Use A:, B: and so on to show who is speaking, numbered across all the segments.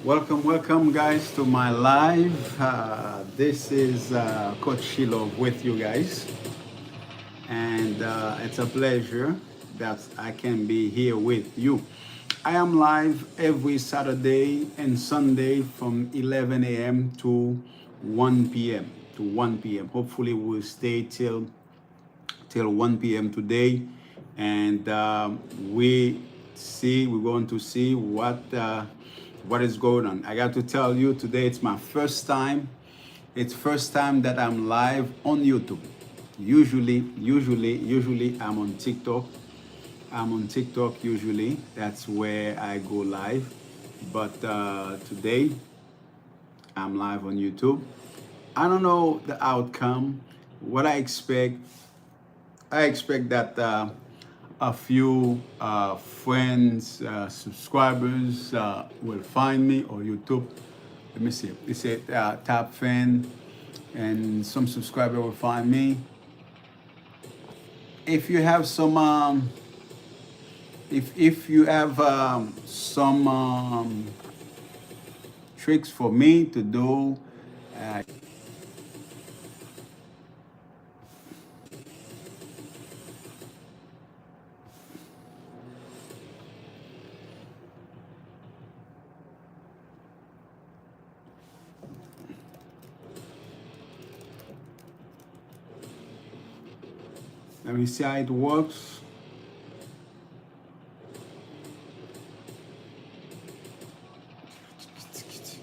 A: Welcome, guys, to my live. This is Coach Shelove with you guys, and it's a pleasure that I can be here with you. I am live every Saturday and Sunday from 11 a.m. to 1 p.m. Hopefully, we'll stay till 1 p.m. today, and we're going to see what is going on. I got to tell you today, it's my first time. It's first time that I'm live on YouTube. Usually I'm on TikTok. I'm on TikTok usually. That's where I go live. But today I'm live on YouTube. I don't know the outcome. What I expect that a few friends, subscribers will find me, or YouTube. Let me see. It said top fan, and some subscriber will find me. If you have some, if you have some tricks for me to do. Let me see how it works.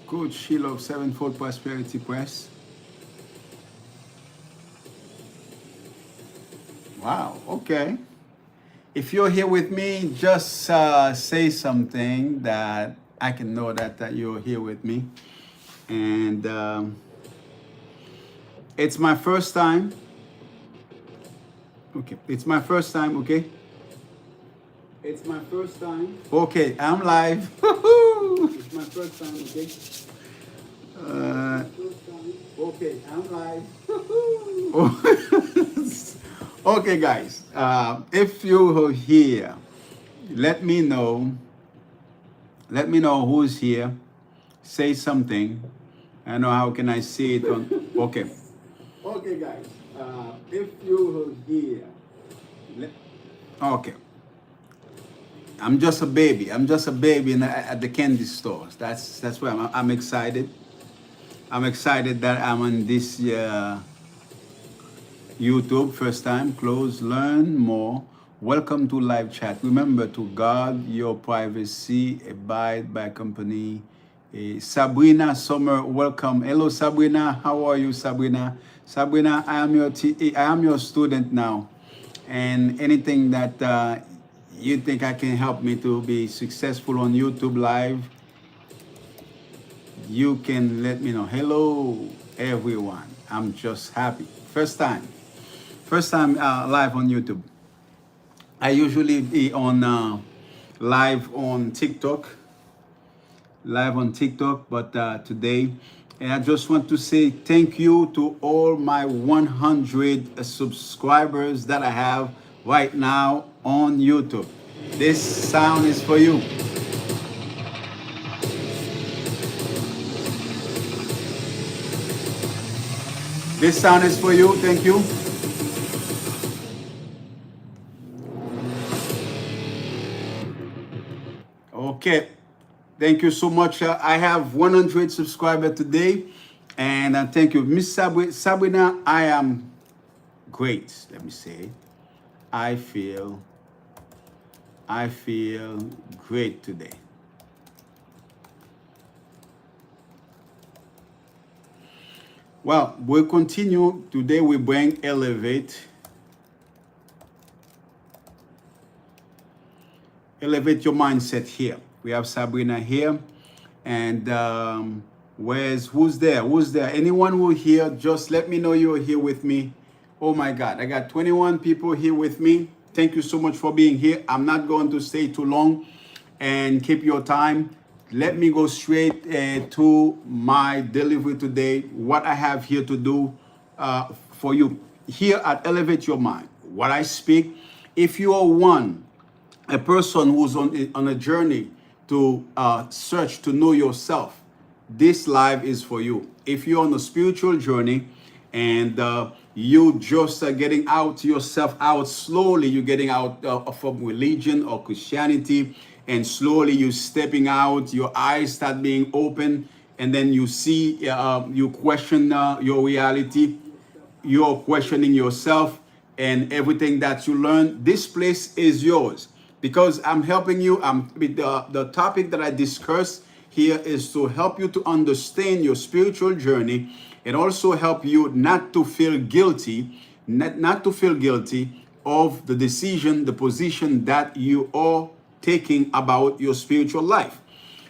A: Coach Shelove Sevenfold Prosperity Press. Wow, okay. If you're here with me, just say something that I can know that you're here with me. And it's my first time. Okay, it's my first time, okay? It's my first time. Okay, I'm live. It's my first time, okay? Okay, I'm live. Okay, guys. If you're here, let me know. Let me know who's here. Say something. I know how can I see it on. Okay. Okay, guys. If you're here, okay. I'm just a baby. I'm just a baby at the candy stores. That's why I'm excited. I'm excited that I'm on this YouTube first time. Close, learn more. Welcome to live chat. Remember to guard your privacy. Abide by company. Sabrina Sommer, welcome. Hello, Sabrina. How are you, Sabrina? Sabrina, I am your student now, and anything that you think I can help me to be successful on YouTube Live, you can let me know. Hello, everyone. I'm just happy. First time live on YouTube. I usually be on live on TikTok, but today, and I just want to say thank you to all my 100 subscribers that I have right now on YouTube. This sound is for you. This sound is for you. Thank you. Okay. Thank you so much. I have 100 subscribers today, and thank you, Miss Sabrina. I am great. Let me say, I feel great today. Well, we'll continue today. We bring elevate your mindset here. We have Sabrina here, and who's there? Anyone who here? Just let me know you're here with me. Oh my God, I got 21 people here with me. Thank you so much for being here. I'm not going to stay too long and keep your time. Let me go straight to my delivery today. What I have here to do for you here at Elevate Your Mind. What I speak, if you are a person who's on a journey to search to know yourself, this live is for you. If you're on a spiritual journey and you just getting out yourself out slowly, you're getting out from religion or Christianity, and slowly you're stepping out, your eyes start being open, and then you see, you question your reality, you're questioning yourself and everything that you learn, this place is yours because I'm helping you. With the topic that I discuss here is to help you to understand your spiritual journey and also help you not to feel guilty, not to feel guilty of the decision, the position that you are taking about your spiritual life.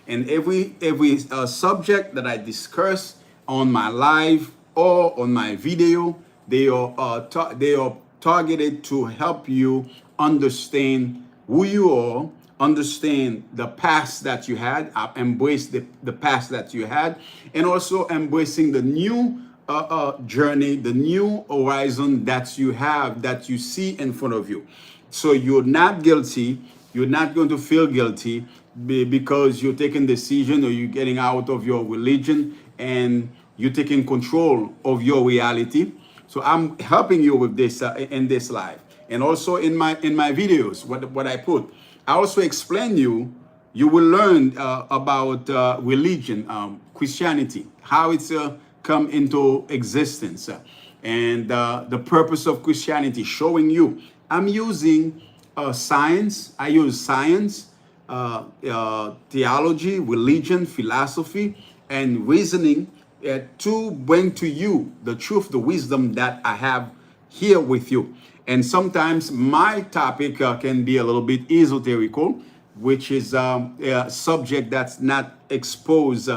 A: And every subject that I discuss on my live or on my video, they are targeted to help you understand who you are, understand the past that you had, embrace the past that you had, and also embracing the new journey, the new horizon that you have, that you see in front of you. So you're not guilty. You're not going to feel guilty because you're taking decision or you're getting out of your religion and you're taking control of your reality. So I'm helping you with this in this live, and also in my videos. What I put, I also explain you. You will learn about religion, Christianity, how it's come into existence, and the purpose of Christianity. Showing you, I'm using science. I use science, theology, religion, philosophy, and reasoning to bring to you the truth, the wisdom that I have here with you. And sometimes my topic can be a little bit esoterical, which is a subject that's not exposed,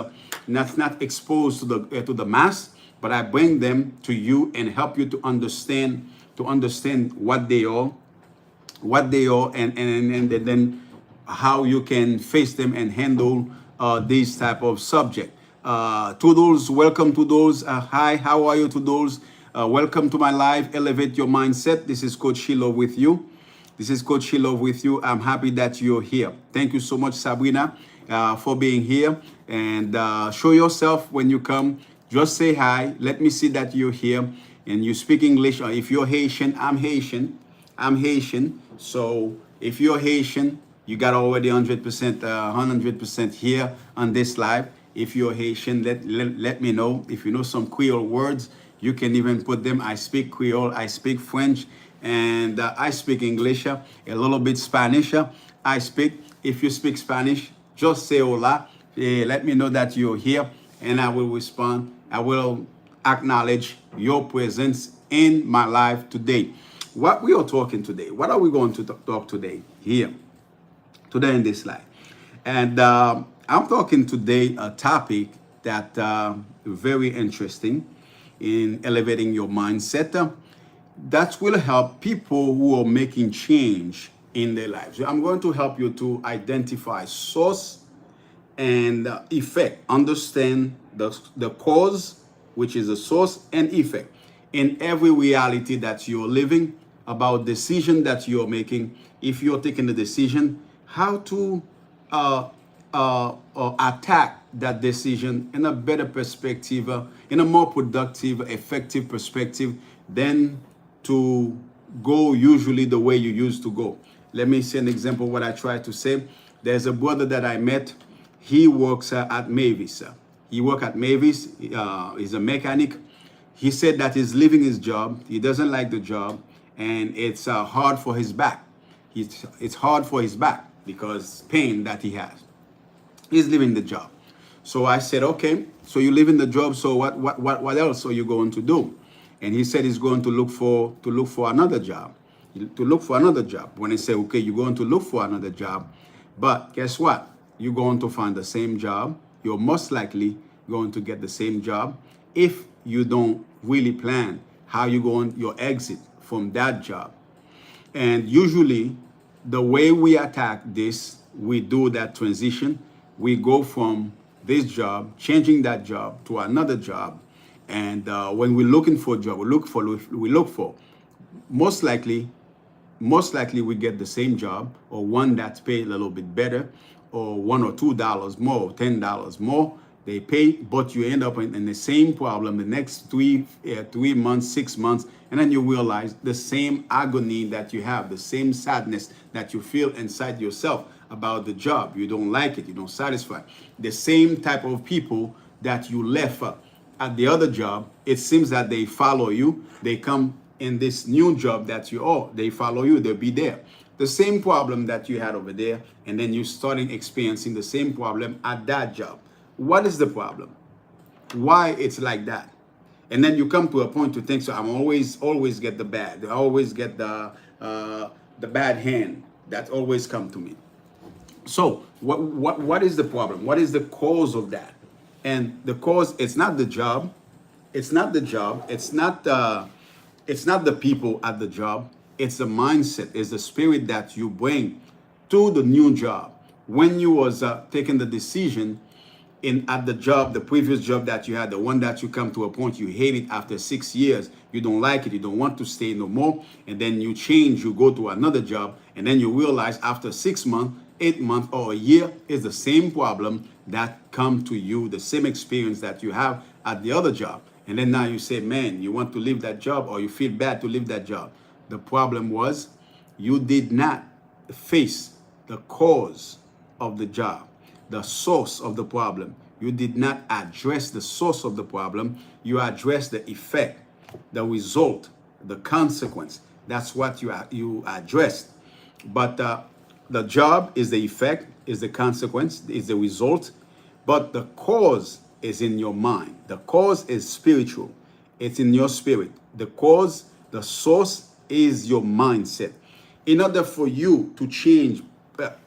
A: not exposed to the mass, but I bring them to you and help you to understand what they are, and then how you can face them and handle these type of subject. To those, welcome to those. Hi, how are you to those? Welcome to my live, Elevate Your Mindset. This is Coach Shelove with you. This is Coach Shelove with you. I'm happy that you're here. Thank you so much, Sabrina, for being here. And show yourself when you come. Just say hi. Let me see that you're here and you speak English. Or if you're Haitian, I'm Haitian. I'm Haitian. So if you're Haitian, you got already 100% here on this live. If you're Haitian, let me know. If you know some Creole words, you can even put them. I speak Creole, I speak French, and I speak English, a little bit Spanish. I speak. If you speak Spanish, just say hola. Let me know that you're here, and I will respond. I will acknowledge your presence in my life today. What we are talking today, what are we going to talk today here, today in this life? And I'm talking today a topic that very interesting in elevating your mindset. That will help people who are making change in their lives. I'm going to help you to identify source and effect, understand the cause, which is the source and effect in every reality that you're living, about decision that you're making. If you're taking the decision, how to attack that decision in a better perspective, in a more productive, effective perspective than to go usually the way you used to go. Let me say an example of what I try to say. There's a brother that I met. He works at Mavis. He works at Mavis. He's a mechanic. He said that he's leaving his job. He doesn't like the job, and it's hard for his back. It's hard for his back because pain that he has. He's leaving the job. So I said, okay, so you're leaving the job. So what else are you going to do? And he said he's going to look for another job. When I say, okay, you're going to look for another job, but guess what? You're going to find the same job. You're most likely going to get the same job if you don't really plan how you're going your exit from that job. And usually the way we attack this, we do that transition. We go from this job, changing that job to another job. And when we're looking for a job, we look for most likely we get the same job or one that's paid a little bit better, or $1 or $2 more, $10 more. They pay, but you end up in the same problem the next 3 months, 6 months, and then you realize the same agony that you have, the same sadness that you feel inside yourself about the job. You don't like it, you don't satisfy. The same type of people that you left at the other job, it seems that they follow you. They come in this new job that they follow you, they'll be there. The same problem that you had over there, and then you starting experiencing the same problem at that job. What is the problem? Why it's like that? And then you come to a point to think, so I'm always get the bad. I always get the bad hand that always come to me. So what is the problem? What is the cause of that? And the cause, it's not the job. It's not the job. It's not the people at the job. It's the mindset. It's the spirit that you bring to the new job. When you was taking the decision at the job, the previous job that you had, the one that you come to a point you hate it after 6 years, you don't like it, you don't want to stay no more, and then you change, you go to another job, and then you realize after 6 months, 8 months, or a year is the same problem that come to you, the same experience that you have at the other job. And then now you say, man, you want to leave that job, or you feel bad to leave that job. The problem was you did not face the cause of the job, the source of the problem. You did not address the source of the problem. You addressed the effect, the result, the consequence. That's what you addressed. But the job is the effect, is the consequence, is the result. But the cause is in your mind. The cause is spiritual. It's in your spirit. The cause, the source is your mindset. In order for you to change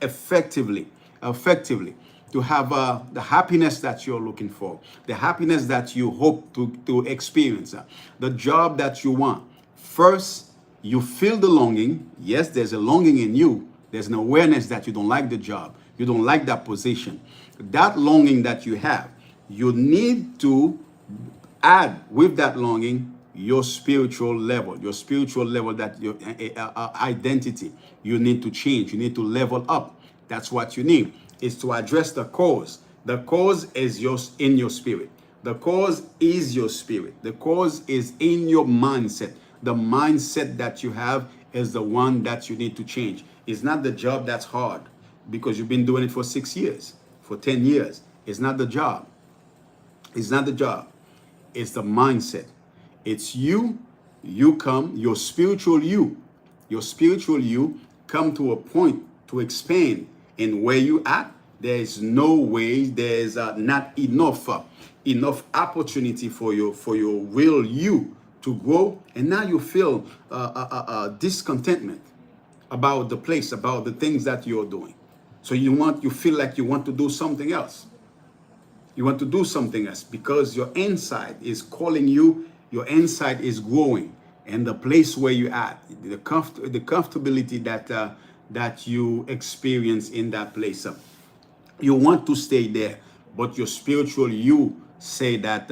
A: effectively, to have the happiness that you're looking for, the happiness that you hope to experience, the job that you want, first you feel the longing. Yes, there's a longing in you. There's an awareness that you don't like the job. You don't like that position. That longing that you have, you need to add with that longing your spiritual level that your identity. You need to change. You need to level up. That's what you need, is to address the cause. The cause is in your spirit. The cause is your spirit. The cause is in your mindset. The mindset that you have is the one that you need to change. It's not the job that's hard because you've been doing it for 6 years, for 10 years. It's not the job. It's not the job. It's the mindset. It's you come, your spiritual you come to a point to expand in where you at. There's no way, there's not enough opportunity for your real you to grow. And now you feel discontentment about the place, about the things that you're doing. So you feel like you want to do something else. You want to do something else because your inside is calling you, your inside is growing, and the place where you're at, the comfortability that you experience in that place. You want to stay there, but your spiritual you say that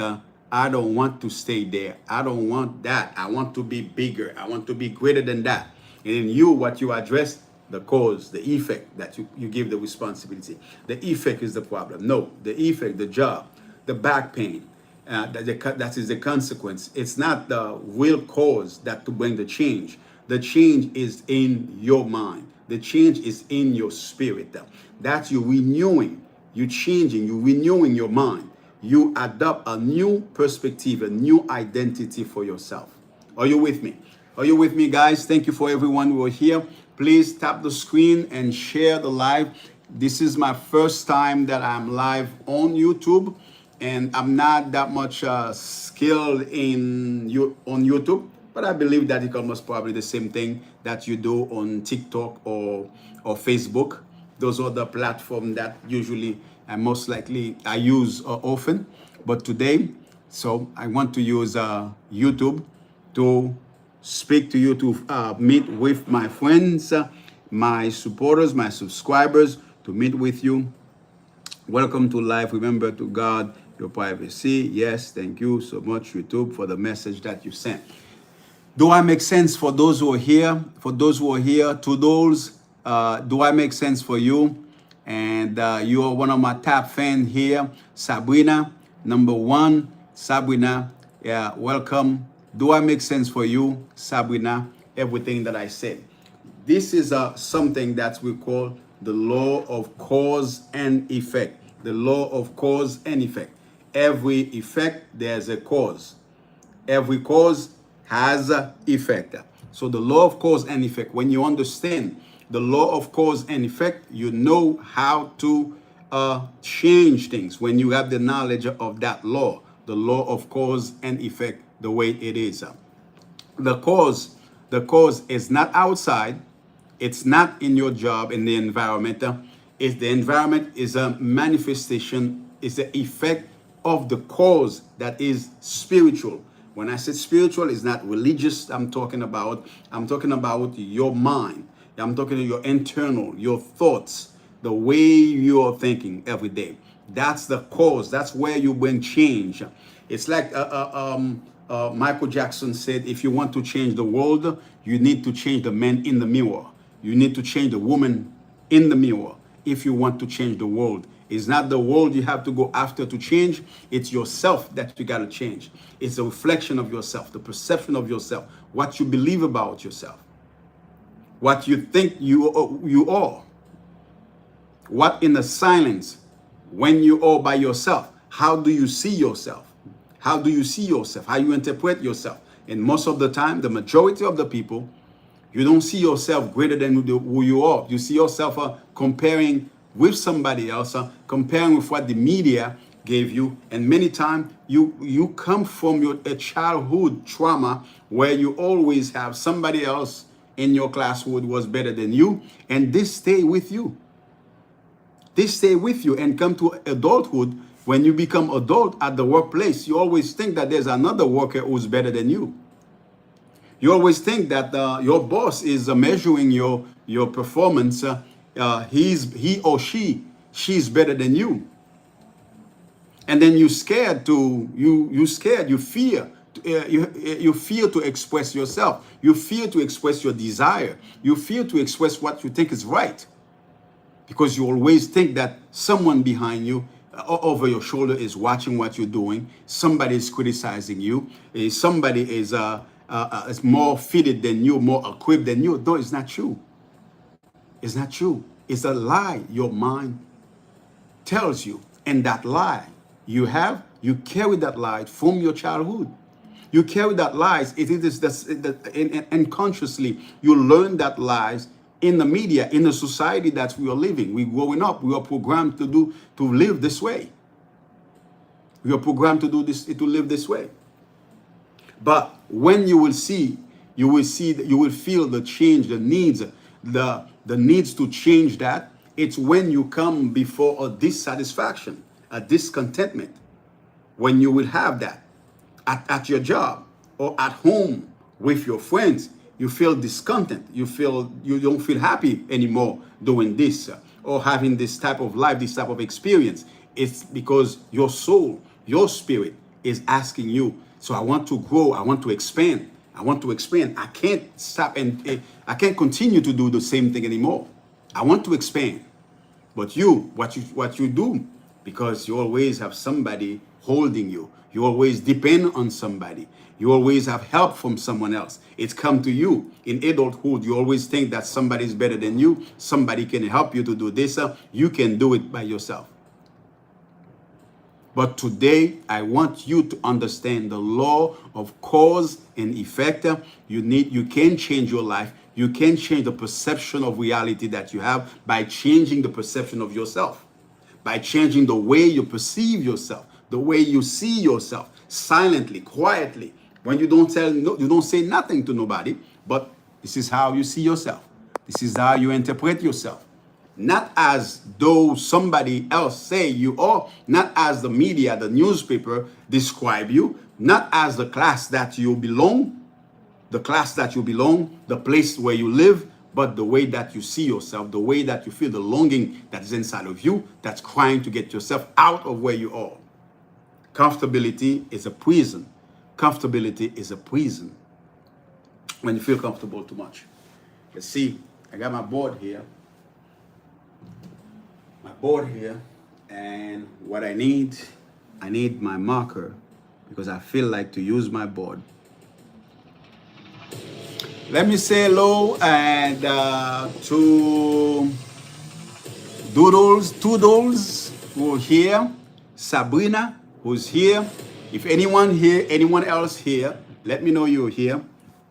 A: I don't want to stay there. I don't want that. I want to be bigger. I want to be greater than that. And in you, what you address, the cause, the effect that you give the responsibility. The effect is the problem. No, the effect, the job, the back pain, that is the consequence. It's not the real cause that to bring the change. The change is in your mind. The change is in your spirit. That you're renewing, you're changing, you're renewing your mind. You adopt a new perspective, a new identity for yourself. Are you with me? Are you with me, guys? Thank you for everyone who are here. Please tap the screen and share the live. This is my first time that I'm live on YouTube, and I'm not that much skilled on YouTube, but I believe that it's almost probably the same thing that you do on TikTok or Facebook. Those are the platforms that usually and most likely I use often. But today, so I want to use YouTube to speak to you, to meet with my friends, my supporters, my subscribers, to meet with you. Welcome to life. Remember to guard your privacy. Yes, thank you so much, YouTube, for the message that you sent. Do I make sense for those who are here? For those who are here, to those, do I make sense for you? And you are one of my top fans here, Sabrina, number one. Sabrina, yeah, welcome. Do I make sense for you, Sabrina? Everything that I said. This is something that we call the law of cause and effect. The law of cause and effect. Every effect, there's a cause. Every cause has an effect. So the law of cause and effect, when you understand the law of cause and effect, you know how to change things when you have the knowledge of that law, the law of cause and effect, the way it is. The cause, the cause is not outside. It's not in your job, in the environment. If the environment is a manifestation, is the effect of the cause that is spiritual. When I say spiritual, it's not religious. I'm talking about your mind. I'm talking to your internal, your thoughts, the way you're thinking every day. That's the cause. That's where you bring change. It's like Michael Jackson said, if you want to change the world, you need to change the man in the mirror. You need to change the woman in the mirror if you want to change the world. It's not the world you have to go after to change. It's yourself that you got to change. It's a reflection of yourself, the perception of yourself, what you believe about yourself, what you think you are, what in the silence, when you are by yourself, how do you see yourself? How do you see yourself? How you interpret yourself? And most of the time, the majority of the people, you don't see yourself greater than who you are. You see yourself comparing with somebody else, comparing with what the media gave you. And many times you come from a childhood trauma where you always have somebody else in your class who was better than you. And this stay with you. This stay with you and come to adulthood. When you become adult at the workplace, you always think that there's another worker who's better than you. You always think that your boss is measuring your performance. He or she's better than you, and then you scared to you fear. You fear to express yourself. You fear to express your desire. You fear to express what you think is right, because you always think that someone behind you, over your shoulder, is watching what you're doing. Somebody is criticizing you. Somebody is more fitted than you, more equipped than you. No, it's not true. It's not true. It's a lie your mind tells you. And that lie you carry that lie from your childhood. You carry that lies. It is unconsciously you learn that lies in the media, in the society that we are living. We growing up. We are programmed to live this way. We are programmed to live this way. But when you will that you will feel the change, the needs, the needs to change that. It's when you come before a dissatisfaction, a discontentment, when you will have that at your job or at home with your friends. You feel discontent. You don't feel happy anymore doing this or having this type of life, this type of experience. It's because your soul, your spirit is asking you, so I want to grow, I want to expand. I want to expand. I can't stop and I can't continue to do the same thing anymore. I want to expand. But what you do, because you always have somebody holding you. You always depend on somebody. You always have help from someone else. It's come to you. In adulthood, you always think that somebody is better than you. Somebody can help you to do this. You can do it by yourself. But today, I want you to understand the law of cause and effect. You can change your life. You can change the perception of reality that you have by changing the perception of yourself, by changing the way you perceive yourself, the way you see yourself, silently, quietly. When you don't say nothing to nobody, but this is how you see yourself. This is how you interpret yourself. Not as though somebody else say you are, not as the media, the newspaper describe you, not as the class that you belong, the place where you live, but the way that you see yourself, the way that you feel the longing that is inside of you, that's crying to get yourself out of where you are. Comfortability is a prison. Comfortability is a prison when you feel comfortable too much. Let's see, I got my board here. board here, and what I need my marker because I feel like to use my board. Let me say hello and to Toodles who are here, Sabrina who's here. If anyone else here, let me know you're here,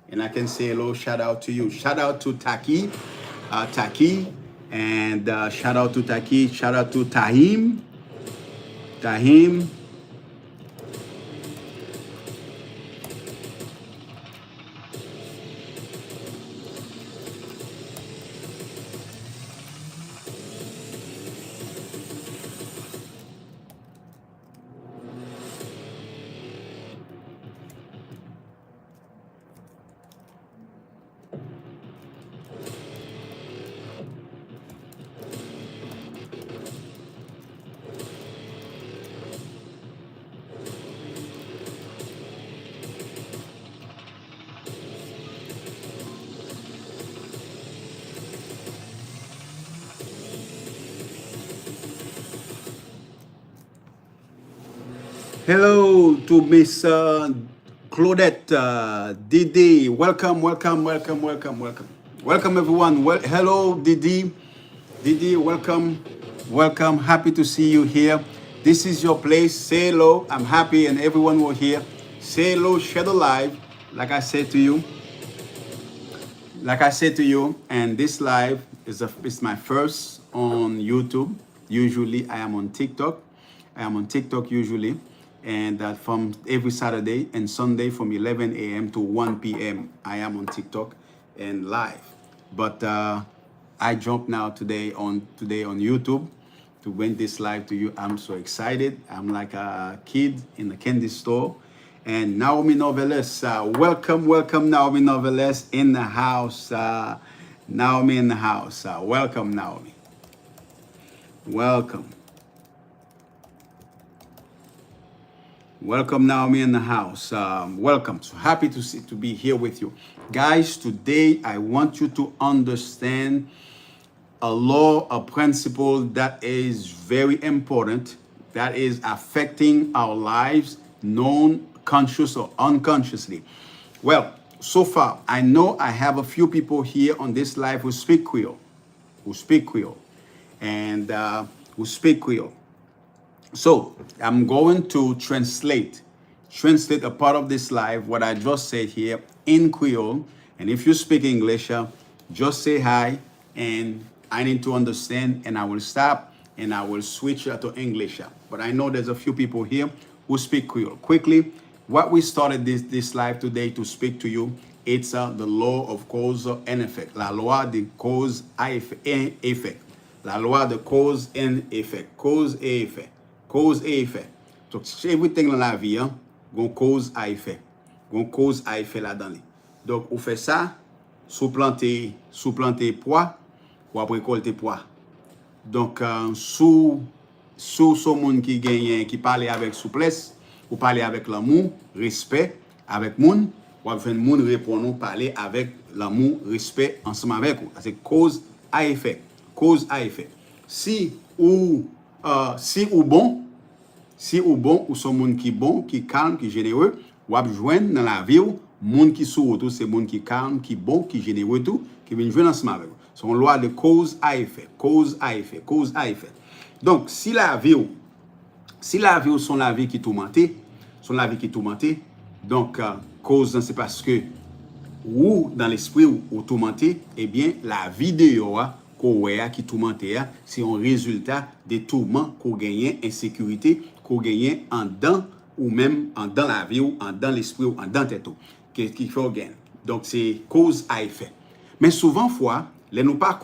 A: and I can say hello. Shout out to you. Shout out to Taki, and shout out to Taki. Shout out to Tahim. Hello to Miss Claudette Didi. Welcome everyone. Well, hello Didi. Welcome. Happy to see you here. This is your place. Say hello. I'm happy, and everyone will here. Say hello. Share the live. Like I said to you. And this live is my first on YouTube. Usually, I am on TikTok. Usually. And from every Saturday and Sunday from 11 a.m. to 1 p.m. I am on TikTok and live. But I jump now today on YouTube to bring this live to you. I'm so excited. I'm like a kid in the candy store. And Naomi Noveles, welcome Naomi Noveles in the house. Naomi in the house. Welcome Naomi. Welcome Naomi in the house. Welcome. So happy to be here with you. Guys, today I want you to understand a law, a principle that is very important, that is affecting our lives, known, conscious or unconsciously. Well, so far, I know I have a few people here on this live who speak Creole. So I'm going to translate a part of this live, what I just said here in Creole. And if you speak English, just say hi, and I need to understand, and I will stop and I will switch to English. But I know there's a few people here who speak Creole. Quickly, what we started this live today to speak to you, it's the law of cause and effect. La loi de cause et effet. La loi de cause and effet. Cause et effet. Cause et effet. So everything dans la vie, gon cause à effet. Gon cause à effet là-dedans. Donc, on fait ça, sous planter pois, ou après récolter pois. Donc, sous ce monde qui gagne, qui parle avec souplesse, ou parler avec l'amour, respect, avec moun, ou avec moun répondre, parler avec l'amour, respect, ensemble avec vous. C'est cause à effet. Cause à effet. Si ou bon, ou son monde qui bon, qui calme, qui généreux, ou ap joindre dans la vie, monde qui sous tout, c'est monde qui calme, qui bon, qui généreux tout, qui vient joindre ensemble avec vous. C'est une loi de cause à effet. Donc, si la vie sont la vie qui tourmentée, donc cause c'est parce que ou dans l'esprit ou tourmenté, eh bien la vidéo qui tourmenté, c'est un résultat des tourments qu'on gagne, insécurité qu'on gagne en dedans ou même en dans la vie ou en dans l'esprit ou en dans tête qui fait gain. Donc c'est cause à effet. Mais souvent fois, les nous pas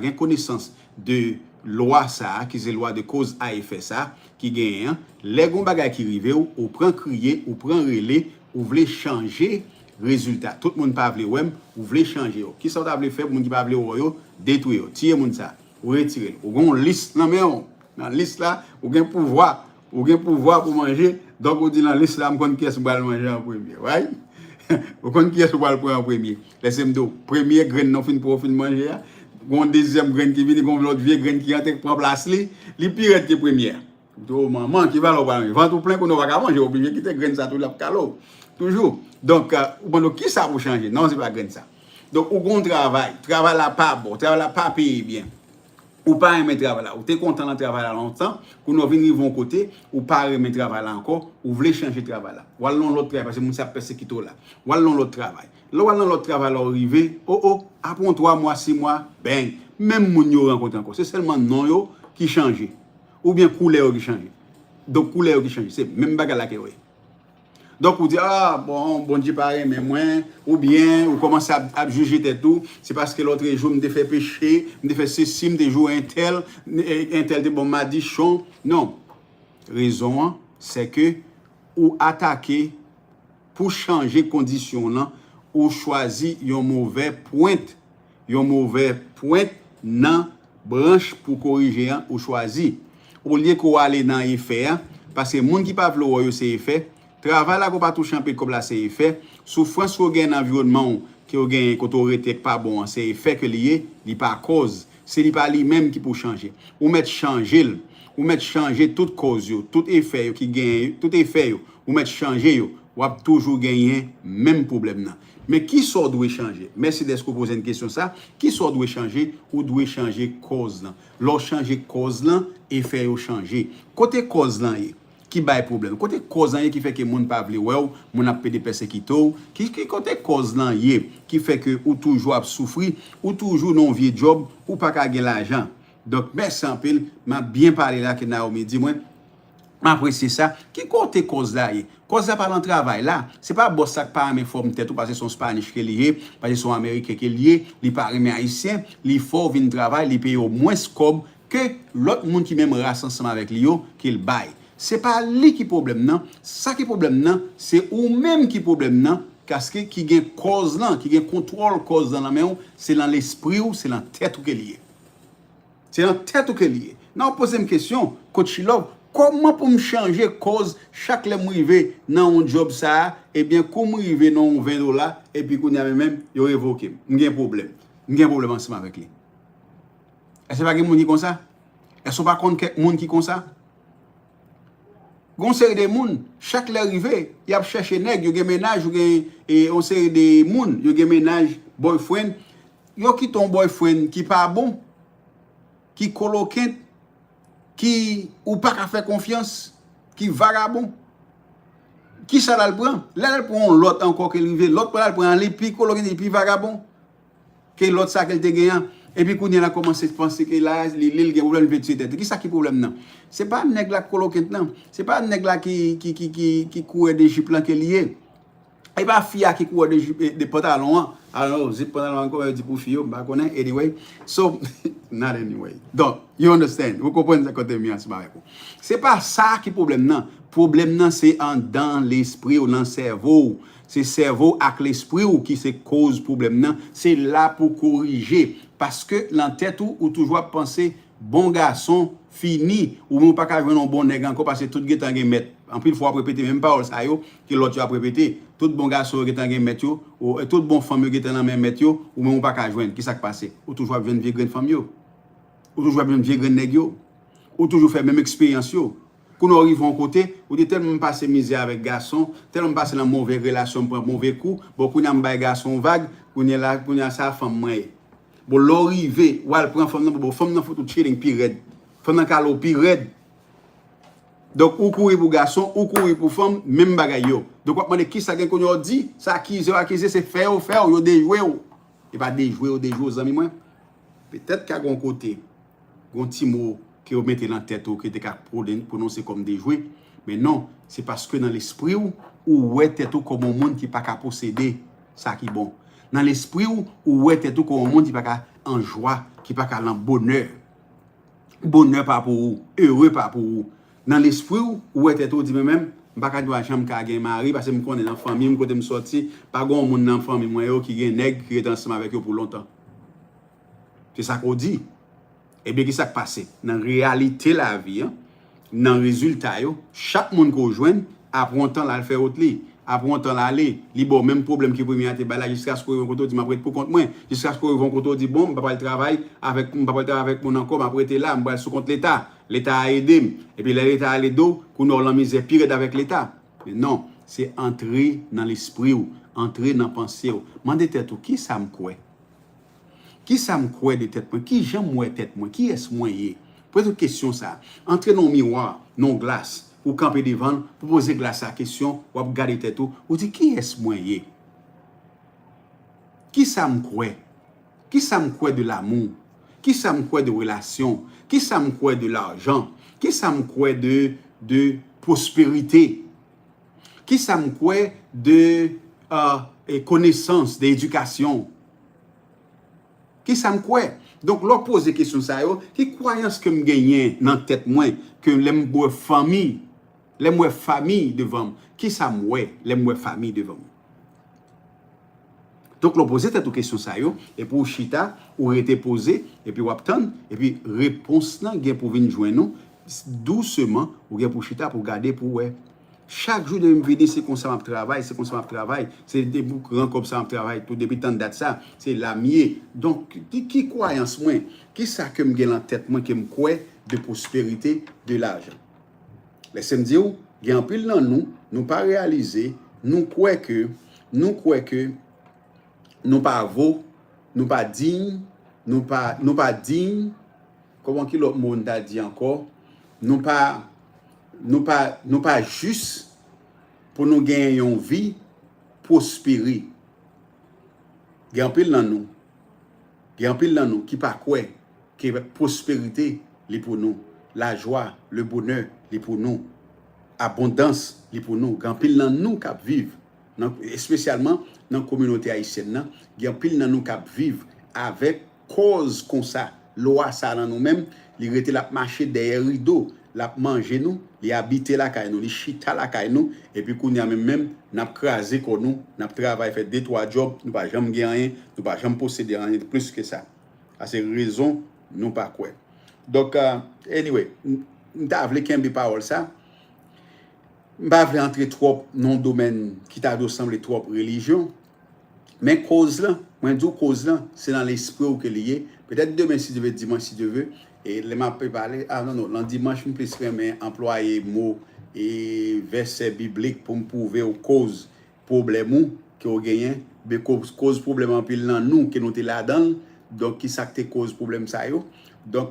A: gain connaissance de loi ça qui c'est loi de cause à effet ça qui gagne les gon bagay qui rive ou prend crier ou prend relais ou voulez changer résultat. Tout le monde pas vle ou voulez changer. Qui ça t'a vle faire moun qui pas vle yo détruire, tirer moun ça ou retirer. Ou gon liste nan men dans liste là ou gain pouvoir pour manger. Donc on dit dans liste là m'konn qui est pour manger en premier, right? Ou konn qui est pour prendre en premier. Laissez-moi dire premier grain non fin pour fin manger. Gon deuxième graine qui vient, gon l'autre vieux graine qui rentre prend place li pire que première. To maman qui va là vent tout plein qu'on va pas manger oublier qui te graine ça tout la calo. Toujours. Donc bon qui ça pour changer? Non, c'est pas graine ça. Donc ou gon travail là pas bon, travail là pas payé bien. Ou pas aimer travail là, ou t'es content dans travail là longtemps, qu'on nous venir vont côté, ou pas aimer travail là encore, ou voulez changer travail là. Ou allons l'autre travail parce que moun ça persécuter là. Ou allons l'autre travail. Là ou allons l'autre travail là arrivé, après 3 mois, 6 mois, ben même moun yo rencontre encore. C'est seulement non yo qui change ou bien couleur qui change. Donc couleur qui change, c'est même bagarre là que ouais. Donc, vous dites, ah, bon Dieu pareil, mais moins, ou bien, vous commencez à juger tout, c'est parce que l'autre jour, me fait pécher, me fait ceci, me joue un tel de bon m'a dit chon. Non. Raison, c'est que, ou attaquer, pour changer condition là, ou choisir un mauvais point dans branche pour corriger, ou choisir. Au lieu qu'on aller dans l'effet, parce que les gens qui ne peuvent pas c'est effet, travail là qu'on pas toucher un peu comme là c'est effet souffrance qu'on gagne environnement qui on gagne quand on était pas bon c'est effet que lié li pas cause c'est li pas lui même qui pour changer ou mettre changer toute cause yo tout effet qui gagne tout effet yo ou mettre changer yo ou toujours gagner même problème là mais qui sort doit changer merci d'être poser une question ça qui sort doit changer ou doit changer cause là leur changer cause là effet yo changer côté cause là qui bail problème côté cause là qui fait que monde pas vle moun a pédé persécuté qui côté cause là qui fait que ou toujours a souffrir ou toujours non vieux job ou pas ka gen l'argent donc merci en pile m'a bien parlé là que Naomi dit moi m'apprécier ça qui côté cause là par le travail là c'est pas boss ça pas mes forme tête ou parce que son spanish qui est lié parce que son américain qui est lié li pas mais haïtien li faut venir travail li paye au moins comme que l'autre monde qui même race ensemble avec lui qu'il bail. C'est pas lui qui problème non, ça qui problème non, c'est ou même qui problème non, parce que qui gagne cause là, qui gagne contrôle cause dans la main, c'est dans l'esprit ou c'est dans tête ou que lié. C'est dans tête ou que lié. Non, poser une question, coach Shelove, comment pour me changer cause chaque le m'rivé dans un job ça et bien comment m'rivé dans $20 et puis qu'on y a même yo révoqué. M'gain problème ensemble avec lui. Est-ce pas que monde qui comme ça? Est-ce pas contre quelqu'un monde qui comme ça? Gon série de moun, chaque l'arrivée, y a cherché nèg, yo gen ménage, yo gen et on série de moun, yo gen ménage boyfriend, yo qui ton boyfriend qui pas bon, qui coloquent, qui ou pas ka faire confiance, qui vagabond. Qui ça la prend? Là elle prend l'autre encore qui arrivé, l'autre là prend les puis coloquent et puis vagabond. Que l'autre ça qu'elle te gagne. Et puis, quand il a commencé à penser que là, il y a un problème de tête. Qui ça qui problème non? Ce n'est pas un nègre là qui coloqué non. Ce n'est pas un nègre là qui court des jupes là qui est lié. Et pas fille qui court des pantalons. Alors, zip pantalon encore dit pour fille, bah connaît anyway. So, not anyway. Donc, you understand? Vous comprenez ce que je veux dire? C'est pas ça qui est problème non. Problème non, c'est dans l'esprit ou dans le cerveau. C'est cerveau avec l'esprit ou qui se cause problème non. C'est là pour corriger. Parce que dans tête ou toujours penser bon garçon fini ou même pas qu'à jouer un bon nègre encore parce que tout getan gen mettre en plus fois répéter même parole ça yo que l'autre a répéter tout bon garçon getan gen mettre yo ou tout bon femme getan dans même mettre yo ou même pas qu'à joindre qui ça qui passe ou toujours une vieille grande femme yo ou toujours une vieille grande nègre yo ou toujours faire même expérience yo quand on arrive en côté ou dit tellement passer misère avec garçon tellement passer dans mauvaise relation pour mauvais coup beaucoup n'a pas garçon vague qu'on est là qu'on a sa femme moi bon l'arrivée ou elle prend femme nan faut tout chilling pi red femme nan kalo pi red donc ou courir pour garçon ou courir pour femme même bagay yo donc on demande qui ça gen qu'on dit ça accuser c'est faire yo déjouer et pas déjouer aux amis moi peut-être qu'à gon côté gon petit mot que vous mettez dans tête ou que t'es prononcer comme déjouer mais non c'est parce que dans l'esprit ou ouais tête ou comme un monde qui pas capable posséder ça qui bon dans l'esprit ou ouais tête tout comme un monde qui pas en joie qui pas en bonheur pas pour vous heureux pas pour vous dans l'esprit ou ouais tête tout dit même pas ka doit chambre ka gen mari parce que me connais dans famille me côté me sorti pas gon monde dans famille moi qui gen nèg qui est ensemble avec eux pour longtemps c'est ça qu'on dit et bien qui ça passe dans réalité la vie dans résultat yo chaque monde qu'on joine après un temps là faire autre li après on temps l'aller, li bon même problème qui premier te là jusqu'à ce que on dit m'a prête pour compte moi, jusqu'à ce que on dit bon, pas le travail avec mon encore, m'a prêté là, m'a sous compte l'état. L'État a aidé, et puis l'État a aidé, qu'on a la misère pire avec l'État. Mais non, c'est entrer dans l'esprit ou entrer dans la pensée ou. Mandez tête ou qui ça me croit? Qui ça me croit de tête moi? Qui j'aime moi tête moi? Qui est-ce moi yé? Posez une question ça. Entrez dans le miroir, dans glace, ou camper devant, pour poser glace à question, ou regarder tête ou dit qui est-ce moi yé? Qui ça me croit? Qui ça me croit de l'amour? Qui ça me croit de relation? Qui ça me croit de l'argent? Qui ça me croit de prospérité? Qui ça me croit de connaissance, d'éducation? Qui ça me croit? Donc, leur pose des questions, ça, qui croyance que me gagne dans la tête, moi, que l'aime famille devant, qui ça me croit, l'aime famille devant. Donc, l'on pose cette question, ça, et pour chita, ou été posé, et puis ou attendre, et puis réponse, là, pour venir joindre nous, doucement, ou pour chita, pour garder, pour ouais. Chaque jour de me venir, c'est comme ça je travaille, c'est comme ça je travaille, c'est des boucles comme ça je travaille, tout depuis tant de date ça, c'est la mienne. Donc, qui croyance moi, qui ça que me gagne en tête moi, qui me croit de prospérité, de l'argent. Laissez-moi dire, il y a un pile dans nous pas réaliser, nous croyons que, nous pas beau, nous pas digne, nous pas digne, comment que l'autre monde a dit encore, nous pas juste pour nous gagner une vie prospérer. Il y a un pile dans nous qui pas quoi que prospérité est pour nous, la joie, le bonheur est pour nous, abondance est pour nous. Il y a un pile dans nous qui vivent, spécialement dans la communauté haïtienne, il y a un pile dans nous qui vivent avec cause comme ça, loi ça dans nous-mêmes, il était la marcher derrière rideau. La manger nous, les habiter la caille nous, les chita la caille nous, et puis qu'on y a même n'a crasé qu'on nous, n'a travaillé fait 2-3 jobs, nous pas jamais gagner rien, nous pas jamais posséder rien de plus que ça. À ces raisons, nous pas quoi. Donc anyway, m'ta vle kembe parole ça. M'pa vle entrer trop dans domaine qui t'a ressemblé trop religion. Mais cause là, moi dis cause là, c'est dans l'esprit ou que lié. Peut-être demain si Dieu veut, dimanche si Dieu veut. Et les m'a préparé, non, dimanche, je plus vraiment employer mots et versets bibliques pour me prouver aux causes problème que vous gagnez, mais cause problème en pile dans nous, qui nous sommes là-dedans, donc qui s'acte cause problème ça yo. Donc,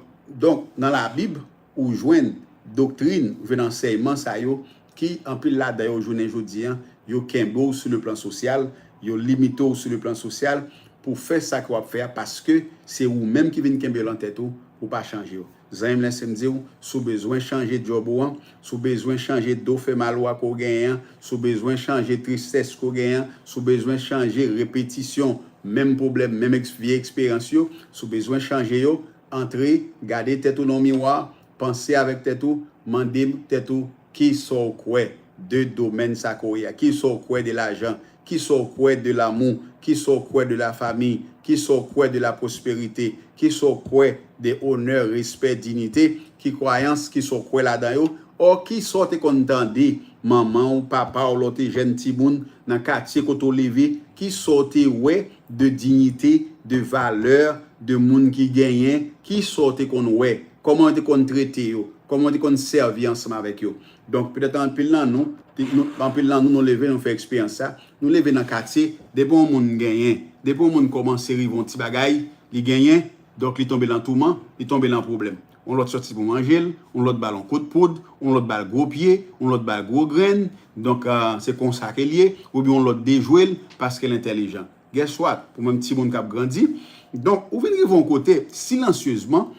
A: dans la Bible, ou joignent doctrine, joignent enseignement ça yo, qui en pile là d'ailleurs journée aujourd'hui, yo kembo sur le plan social, yo limito sur le plan social, pour faire ça qu'on va faire, parce que c'est vous-même qui venez kembe en tête ou pas changer. Zaim laisse me dire, sous besoin changer de job ou, sous besoin changer d'eau fait mal ou qu'on gagne, sous besoin changer tristesse qu'on gagne, sous besoin changer répétition, même problème, même vieille expérience, sous besoin changer yo, entrer, garder tête ou dans miroir, penser avec tête ou, demander tête ou qui sont quoi de domaine ça koya, qui sont quoi de l'argent, qui sont quoi de l'amour, qui sont quoi de la famille, qui sont quoi de la prospérité, qui sont quoi de honneur, respect, dignité, qui croyance, qui sont quoi là-dedans, ou qui sont contendés, maman ou papa ou l'autre jeune petit monde dans le quartier qu'on levé, qui sont ouais de dignité, de valeur, de monde qui gagne, qui sont qu'on ouais, comment on traiter yo, comment on servir ensemble avec eux. Donc peut-être en pile là nous lever nous faire expérience ça, nous lever dans quartier, des bons monde gagnent, des bons monde commencer rivon petit bagaille, ils gagnent, donc ils tombent dans tourment, ils tombent dans problème. On l'autre sorti pour manger, on l'autre ballon coup de poudre, on l'autre balle gros pied, on l'autre balle gros graine, donc c'est comme ça qu'elle est, ou bien on l'autre déjouer parce qu'elle est intelligent. Guess what? Pour même petit monde qui a grandi. Donc, vous venez de votre côté silencieusement,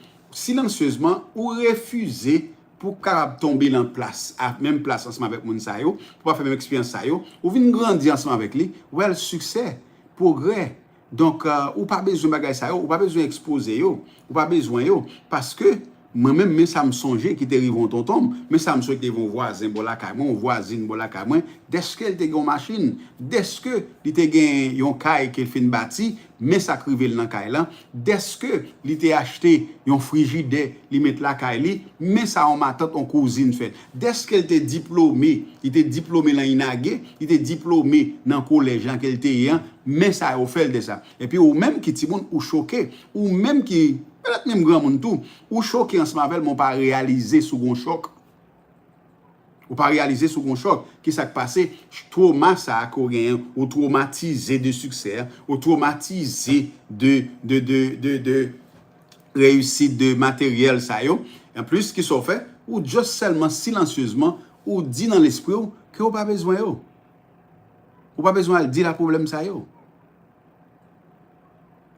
A: ou refuser pour tomber dans place, à même place ensemble avec mon sayo, pour pas faire même expérience sayo, ou venir grandir ensemble avec lui, well, succès, progrès. Donc, ou pas besoin de bagaille sayo, ou pas besoin d'exposer yo, ou pas besoin yo, parce que moi-même, mais ça me songeait qui te rivon tonton, mais ça me souhaite vont voisin bon la caille, mon voisine bon la caille, moi, dès qu'elle te une machine, dès que il te gain yon caille qu'elle fin bâti, mais ça crivel dans caille là, dès que il te acheté yon frigidaire, il met la caille li, mais ça on m'attend on cousine fait. Dès qu'elle te diplômé, il te diplômé dans Inagé, il te diplômé dans collège en qu'elle te yan, mais ça a fait de ça. Et puis ou même qui ti moun ou choqué, ou même qui peut-être même grand monde tout, ou choqué en ce moment, mon pas réalisé sous un choc. Ou pas réalisé sous un choc. Qui s'est passé? Trauma ça a coréen, ou traumatisé de succès, ou traumatisé de réussite de matériel ça yo. En plus, qui sont fait, ou juste seulement silencieusement, ou dit dans l'esprit que ou pas besoin yo. Ou pas besoin de dire la problème ça yo.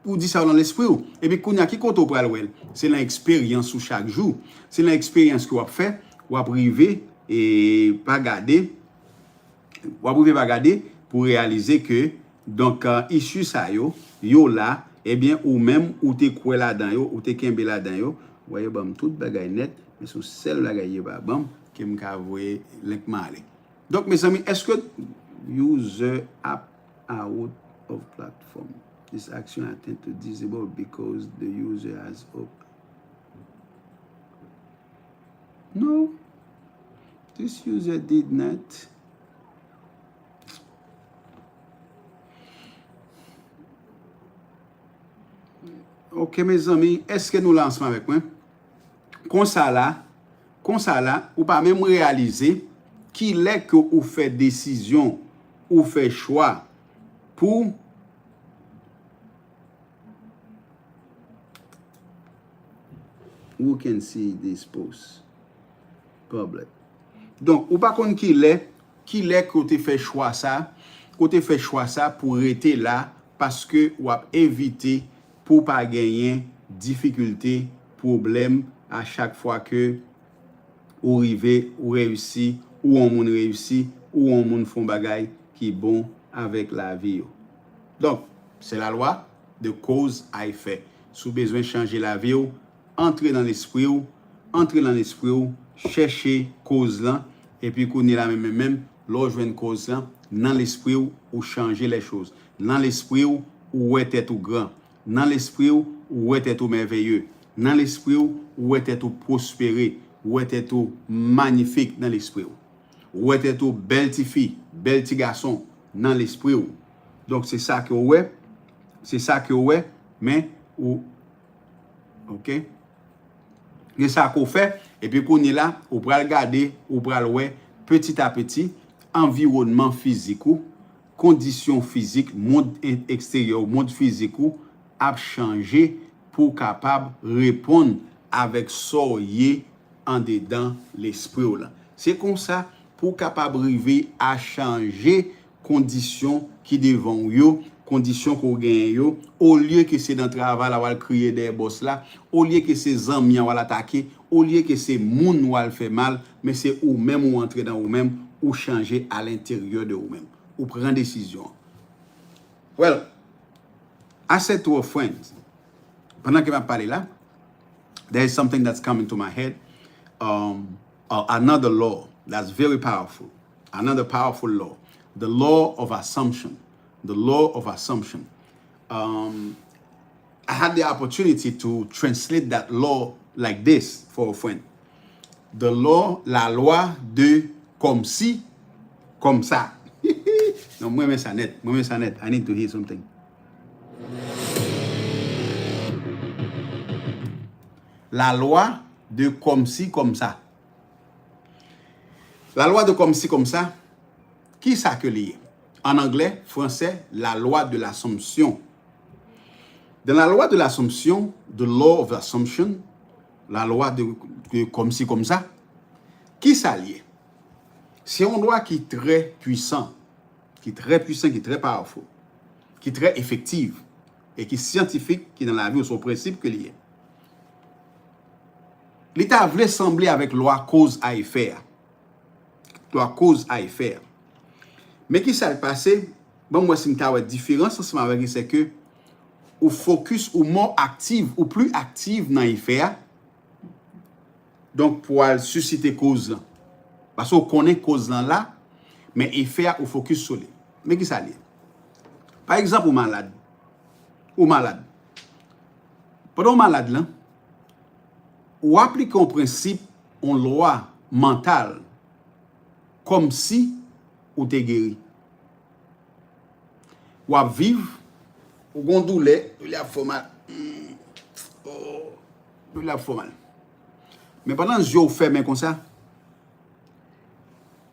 A: Ou dit ça dans l'esprit et puis kounya qui koto pral wel c'est l'expérience ou chaque jour c'est l'expérience que vous fait ou privé et pas garder ou privé pas garder pour réaliser que donc issue ça yo là et bien ou même ou te kwe là-dedans yo ou te kembe là-dedans yo voyez bam tout bagay net mais sous celle bagay ba bam que m'ka voyer link malé donc mes amis est-ce que user app out of platform. This action I tend to disable because the user has open. No, this user did not. Ok, mes amis, est-ce que nous lançons avec moi? Comme ça là, ou pas même réaliser qu'il est que vous faites décision, ou fait choix pour who can see this post public. Donc, ou pas qu'on qu'il est que tu fait choix ça, pour rester là parce que ou a éviter pour pas gagner difficulté, problème à chaque fois que ou rive ou réussi ou on moun réussi ou on moun font bagay qui bon avec la vie. Donc, c'est la loi de cause à effet. Si vous avez besoin de changer la vie, entrez dans l'esprit, cherchez cause là, et puis qu'on est là même, une cause là, dans l'esprit ou changer les choses. Dans l'esprit ou est tout grand. Dans l'esprit ou est tout merveilleux. Dans l'esprit ou est tout prospéré. Ou est tout magnifique dans l'esprit. Ou est tout belle fille, belle petit garçon dans l'esprit. Donc c'est ça que ouais, mais ou OK. C'est ça qu'on fait et puis qu'on est là, on va regarder, on va ouais petit à petit environnement physique ou conditions physiques, monde extérieur, monde physique ou a changé pour capable répondre avec soyez en dedans l'esprit là. C'est comme ça pour capable arriver à changer conditions qui devant yo, conditions qu'on gagne yo, au lieu que c'est dans travail là va crier des boss là, au lieu que c'est amis va l'attaquer, au lieu que c'est moun va le faire mal, mais c'est ou même ou entrer dans ou même ou changer à l'intérieur de ou même, ou prendre décision. Well, I said to a friend, pendant que je parle là, there is something that's coming to my head. Another law that's very powerful. Another powerful law. The law of assumption. The law of assumption. I had the opportunity to translate that law like this for a friend. The law, la loi de comme si, comme ça. Non, moi, ça net. I need to hear something. La loi de comme si, comme ça. La loi de comme si, comme ça, qui ça que lié? En anglais, français, la loi de l'assomption. Dans la loi de l'assomption, the law of assumption, la loi de comme si, comme ça, qui ça lié? C'est un loi qui est très puissant, qui est très powerful, qui est très effective et qui est scientifique, qui dans la vie au son principe que lié. L'État voulait sembler avec loi cause à effet. Loi cause à effet. Mais qui s'est passé? Bon, moi, c'est une différence ensemble avec c'est que ou focus ou moins active ou plus active dans l'effet Donc, pour susciter cause là. Parce qu'on connaît cause là, mais il fait au focus sur lui. Mais qui ça lié? Par exemple, ou malade. Pendant malade là, ou applique un principe, une loi mentale, comme si ou t'es guéri. Ou à vivre, ou gon douleur, il a fait mal. Il a fait mal. Mais pendant que les yeux fermés comme ça,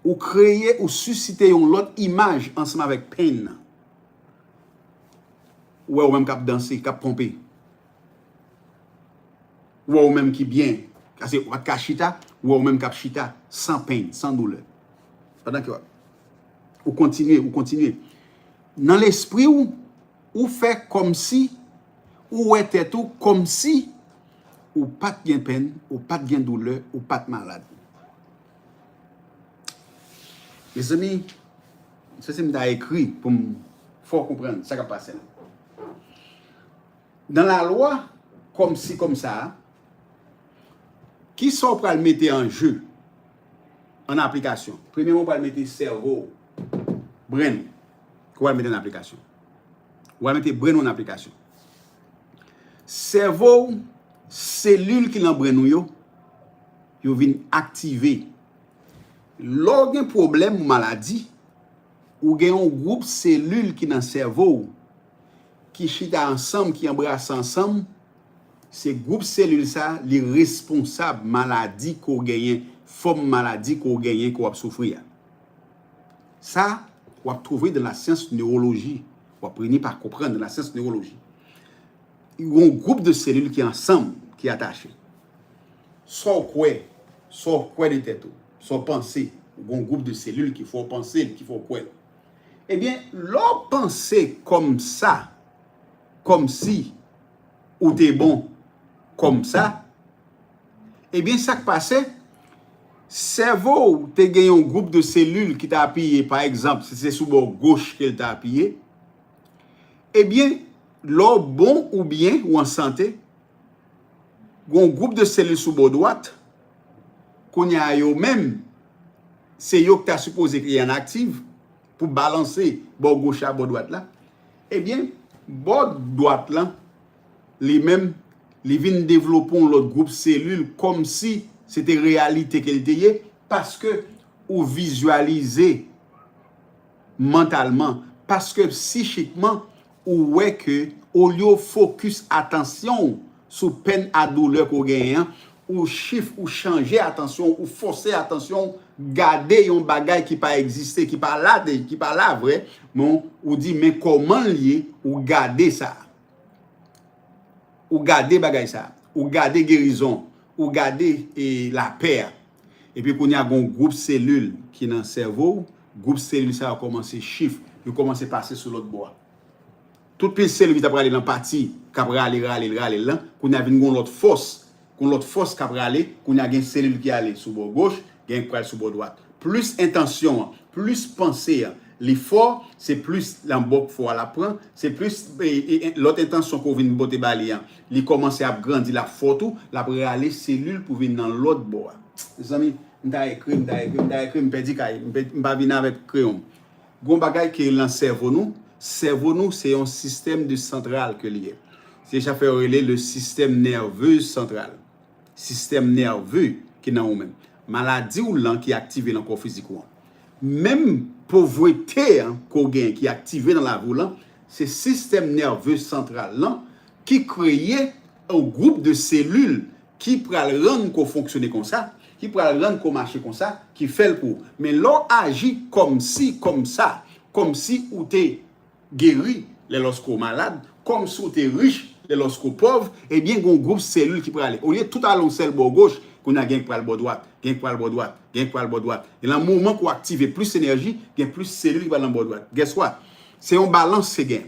A: ou créer ou susciter une autre image ensemble avec peine. Ou même cap danser, cap pomper. Ou même qui bien, parce que ou cap chita, ou même cap chita sans peine, sans douleur. Pendant que ou continuer. Dans l'esprit ou fait comme si ou était tout comme si ou pas de peine, ou pas de douleur, ou pas de malade. Mes amis, ça c'est m'a écrit pour faut comprendre ça qui passe. Dans la loi, comme si comme ça, qui sont pour le mettre en jeu, en application. Premièrement, on va le mettre cerveau, brain, qu'on va le mettre en application. On va mettre brain en application. Cerveau, cellule qui dans brain yo viennent activer. Lors d'un problème ou maladie, ou gen un groupe cellule qui dans cerveau qui chita ensemble, qui embrasse ensemble, ces groupe cellule ça, les responsables maladie qu'on gagne, forme maladie qu'on gagne, qu'on souffrir. Ça, on va trouver dans la science neurologie. On va apprendre par comprendre dans la science neurologie. Il y a un groupe de cellules qui ensemble, qui est attaché. Soit quoi de tête, soit penser. Il y a un groupe de cellules qu'il faut penser, qu'il faut quoi. Eh bien, leur penser comme ça, comme si, ou t'es bon, comme ça, eh bien, ça qui passait, cerveau, t'es gagné un groupe de cellules qui t'a appuyé, par exemple, si c'est sous bord gauche qu'elle t'a appuyé, eh bien, l'or bon ou bien, ou en santé, un groupe de cellules sous bord droite, qu'on y a yo même, c'est yo que t'as supposé qu'il y en active, pour balancer bord gauche à bord droite là, eh bien, bord droite là, les mêmes, les viennent développer l'autre groupe cellules comme si c'était réalité qu'elle était, parce que ou visualiser mentalement, parce que psychiquement, ou ouais que au lieu focus attention sur peine à douleur qu'on gagne, ou chiffre ou changer attention ou forcer attention, garder un bagage qui pas exister, qui pas là vrai, bon, ou dit mais comment lier ou garder ça, ou garder bagage ça, ou garder guérison, ou garder la paix. Et puis qu'on y a un groupe cellule qui dans le cerveau, groupe cellule ça a commencé chiffre, il commence à passer sur l'autre bois. Toute pile cellule qui t'a aller dans partie, qui râler là, qu'on a une autre force qui aller, qu'on a une cellule qui aller sur bord gauche, gain qui sur bord droite. Plus intention, plus pensée, l'effort, c'est plus l'embok faut la prendre, c'est plus l'autre intention qu'on vient botter bali, il commence à grandir la photo, la pour aller cellule pour venir dans l'autre bord. Les amis, m'ta écrit, m'perdi kay, m'pa venir avec crayon. Gon bagay qui est dans cerveau nous c'est un système de central que lié. C'est ça fait relayer le système nerveux central. Système nerveux qui dans nous-même. Maladie ou l'an qui est activé dans le corps physique. Même pauvreté qu'on gagne qui est activé dans la volant, c'est système nerveux central là qui crée un groupe de cellules qui pourra rendre qu'on fonctionne comme ça, qui pourra rendre qu'on marche comme ça, qui fait le coup. Mais l'on agit comme si, comme ça, comme si ou t'es guéri lorsqu'on malade, comme si ou t'es riche lorsqu'on pauvre, eh bien, il y a un groupe de cellules qui pourra aller. Au lieu de tout à l'on celle bord gauche, qu'on a gagné pour le bord droite, gagné pour le bord droite, gagné pour le bord droite. Et dans le moment qu'on active plus d'énergie, il y a plus de cellules qui vont dans le bord droite. Guess what? C'est une balance, c'est gain.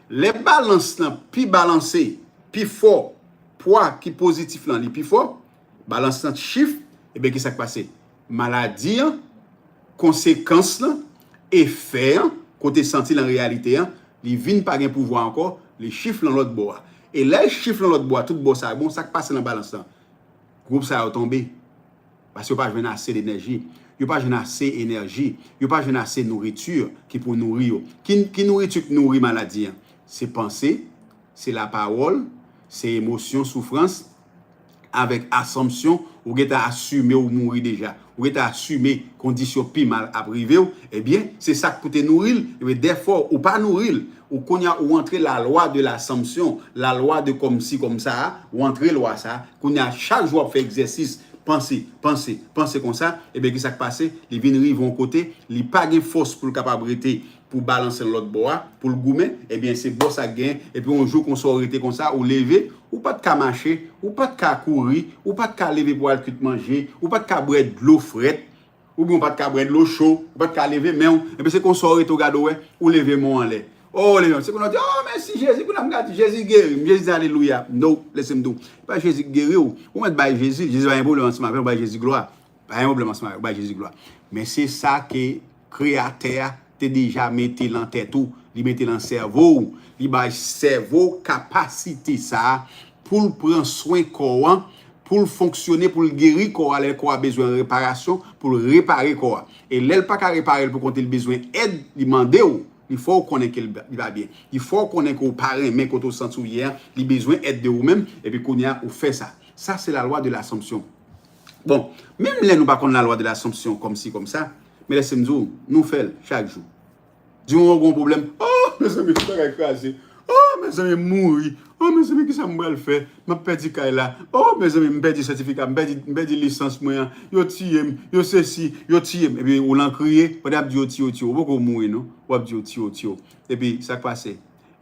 A: Les balances, plus balancées, plus fort, poids qui positif, là, plus fort, balance chiffre, et bien, qu'est-ce qui s'est passé? Maladie, conséquences, effet, côté senti dans la réalité, les vignes pas de pouvoir encore, les chiffres dans l'autre bois. Et les chiffres dans l'autre bois, tout bois ça, bon, ça passe dans la balance. Groupe ça a tombé. Parce que vous pas besoin assez d'énergie. Vous pas besoin assez d'énergie. Vous pas besoin assez de nourriture qui pour nourrir. Qui nourriture qui nourrit maladie? C'est pensée, c'est la parole, c'est émotion, souffrance. Avec assumption, ou avez assumé ou mourir déjà, ou avez assumé condition plus mal à priver, eh bien, c'est ça que pour te nourrir, et bien, des fois, ou pas nourrir, ou qu'on y a ou entrer la loi de l'assumption, la loi de comme si, comme ça, ou entrer loi ça, qu'on y a chaque jour fait exercice, penser comme ça, et bien, qu'est-ce qui passe? Les vignes vont côté, les pas de force pour le capabilité pour balancer l'autre bois, pour le goumer, et bien, c'est bon ça gagne, et puis on joue qu'on soit arrêté comme ça, ou lever, ou pas de cas marcher, ou pas de cas courir, ou pas de cas lever pour aller manger, ou pas de cas boire de l'eau frette, ou bien pas de cas boire de l'eau chaude, ou pas de cas lever, mais et puis c'est qu'on soit arrêté au gado, ou lever mon en l'air. Oh, les gens, c'est qu'on a dit, oh, merci Jésus, qu'on a regardé, Jésus guéri, Jésus alléluia. Non, laissez-moi dire, pas Jésus guéri, ou mettre by Jésus, Jésus a un problème en ce moment, by Jésus gloire. Pas un problème en ce moment, by Jésus gloire. Mais c'est ça que créateur t'es déjà mettez dans tête ou, il mettez dans cerveau, il ba cerveau capacité ça pour prendre soin corps, pour fonctionner, pour guérir corps, le corps a besoin de réparation, pour réparer corps. Et l'aile pas qu'à réparer pour quand il besoin aide, il demander il faut connaître qu'il va bien. Il faut connaître qu'on parrain mais quand on sent hier, il besoin aide de vous-même et puis qu'on y a ou fait ça. Ça c'est la loi de l'assomption. Bon, même là nous pas connaître la loi de l'assomption comme ci comme ça, mais laissez-moi dire, nous faisons chaque jour. Dis-moi un problème. Oh, mes amis, tout est écrasé. Oh, mes amis, mourir. Oh, mes amis, qu'est-ce que je vais faire? Je perdu là. Oh, mes amis, je perdu certificat, je perdu licence. Yo tiem, yo ceci, yo tiem. Et puis, on l'a crié. On a dit yo tio, tio. Pourquoi mourir, non? On a dit yo tio, tio. Et puis, ça passe.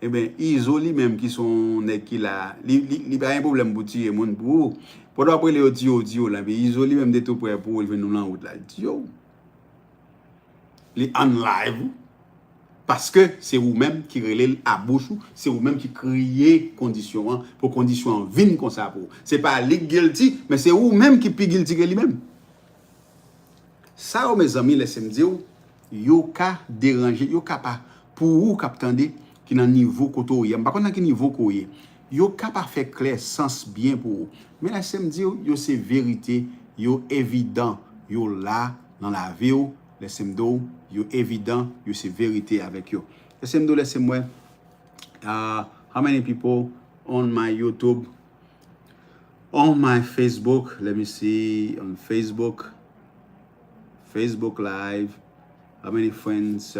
A: Eh bien, ils ont même qui sont qui là. Il n'y a pas un problème pour tirer mon pour. Pour après, les tio, là. Ils ont même des tout prêts pour venir nous en route là. Tio. Les en live. Parce que c'est vous-même qui relève à bouche, c'est vous-même qui créez conditions pour conditions viennent comme ça pour. C'est pas les guilty, mais c'est vous-même qui pi guilty que lui-même. Ça, mes amis, laissez-moi dire, yo ka déranger, yo ka pas pour vous captande qui dans niveau koto yé. Par contre dans niveau ko yé, yo ka pas fait clair sens bien pour vous. Mais laissez-moi dire, yo c'est vérité, yo évident, yo là dans la vie. Laissez-moi dire, yo évident, yo c'est vérité avec yo. Laissez-moi how many people on my YouTube, on my Facebook, let me see, on Facebook Live, how many friends,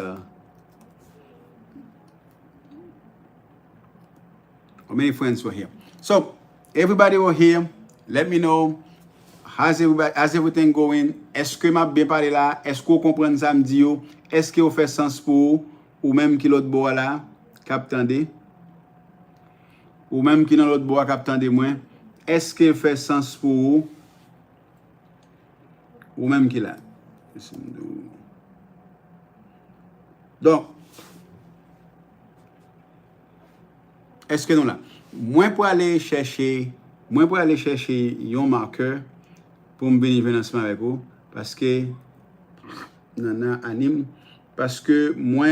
A: were here? So, everybody were here, let me know. How's everything going? Est-ce que m'a bien parlé là? Est-ce que vous comprenez ça me dit? Est-ce que vous fait sens pour ou même qui l'autre bois là captandé? Ou même qui dans l'autre bois captandé moins? Est-ce que fait sens pour vous? Ou même qui là? Donc est-ce que nous là? Moi pour aller chercher un marqueur pour me bénéficier ensemble avec vous parce que nana anime parce que moi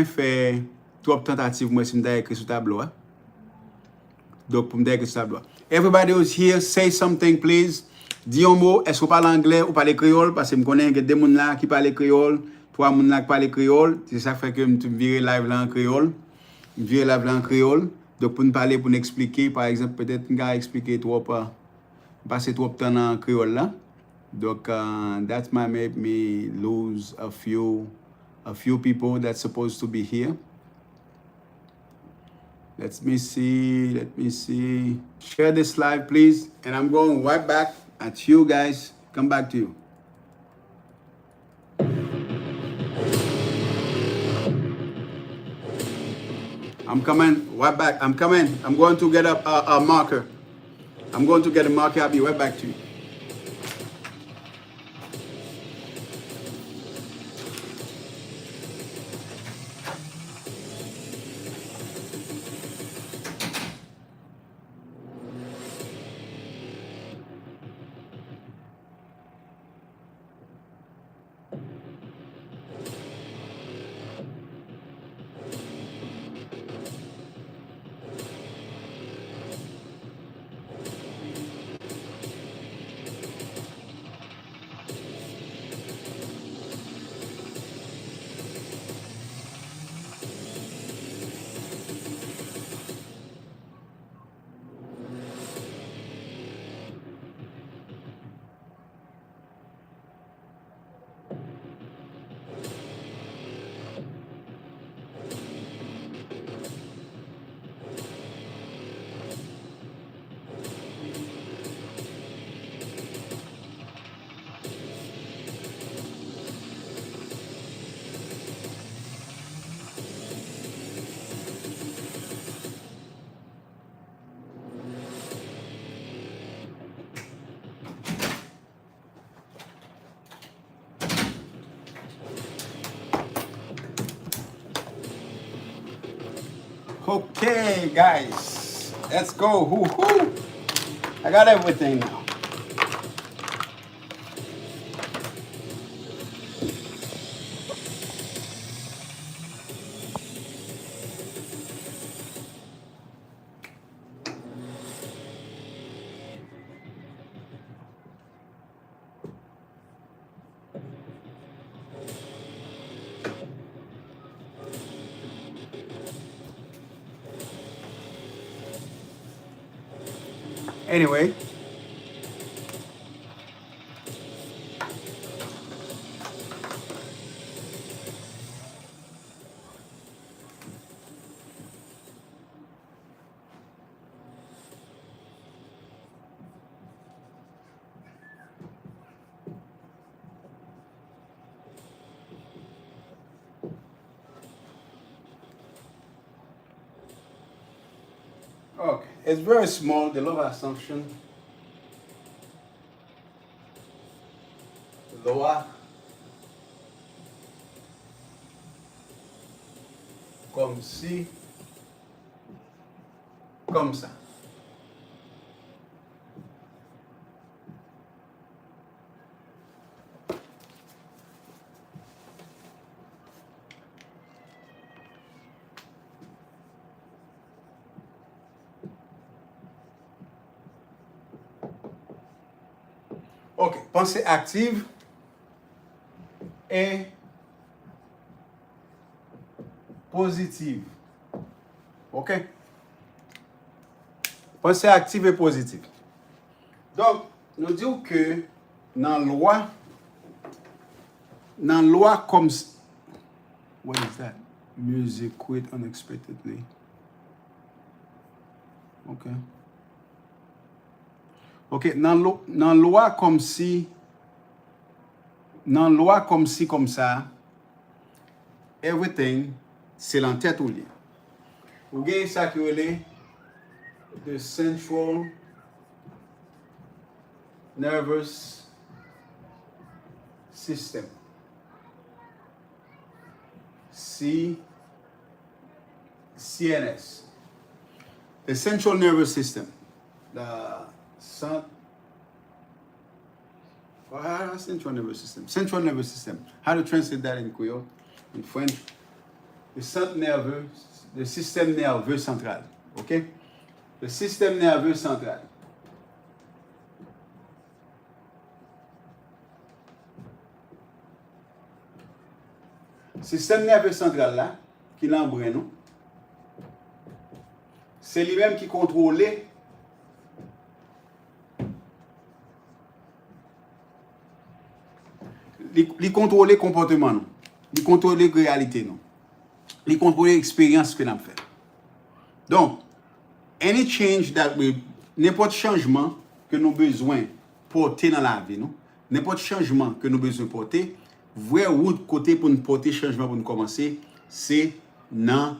A: fait trop tentative moi si m'ta écrit sur tableau donc pour me écrit sur tableau. Everybody who's here say something please. Dis un mot, est-ce que vous parlez anglais ou parlez créole parce que je connais que des gens là qui parlent créole, trois gens là qui parlent créole, c'est ça fait que je me vire live là en créole. Je vire live là en créole. Donc pour nous parler pour nous expliquer par exemple peut-être on va expliquer trop pas passer trop de temps en créole là. Donc that might make me lose a few people that's supposed to be here. Let me see. Share this live please and I'm going right back at you guys. Come back to you. I'm coming right back. I'm coming. I'm going to get a marker. I'm going to get a marker. I'll be right back to you. Okay, guys, let's go. Woo-hoo. I got everything now. Anyway, okay, it's very small, the law of assumption. Loi comme si, comme ça. Ok, pensée active et positive. Ok? Pensée active et positive. Donc, nous disons que dans la loi comme... What is that? Music quit unexpectedly. Ok. Ok, dans la loi comme si... Dans la loi comme si, comme ça, everything, c'est l'en tête ou lié. Vous avez ça qui est the central nervous system. CNS. The central nervous system. Central nervous system. Central nervous system. How to translate that in Creole? In French? Le centre nerveux, le système nerveux central. OK? Le système nerveux central. Système nerveux central là, qui l'embrun nous, c'est lui-même qui contrôle il contrôle le comportement nous, il contrôle la réalité nous, il contrôle l'expérience que nous avons fait. Donc, any change that we, n'importe changement que nous avons besoin porter dans la vie nous, n'importe changement que nous avons besoin porter, vrai route côté pour nous porter changement pour nous commencer, c'est dans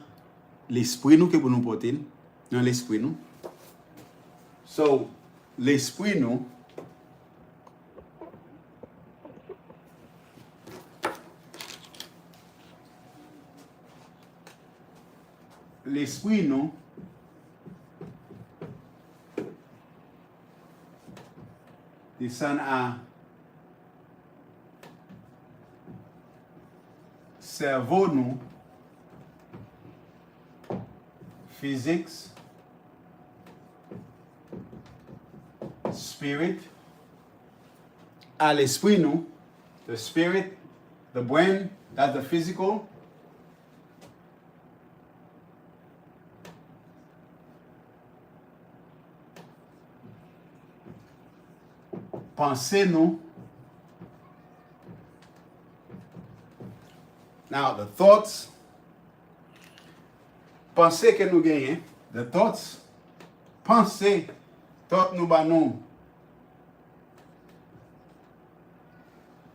A: l'esprit nous que pour nous porter, dans l'esprit nous. So, l'esprit nous, descend à cerveau nous, physique, spirit, à l'esprit nous, the spirit, the brain, that's the physical. Pensée nous. Now, the thoughts, pensée que nous gagnons, the thoughts, pensée, thought nous ba nous,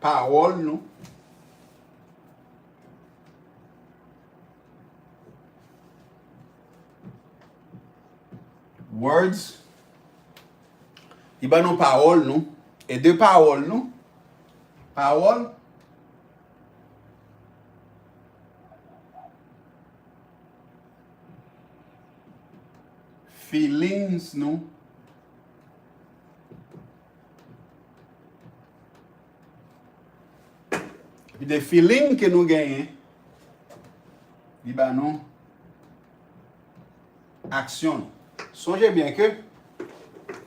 A: parole nous, words, il ba nous parole nous, et de parole nous, parole, feelings nous puis des feelings que nous gagnons il ba non action. Songez bien que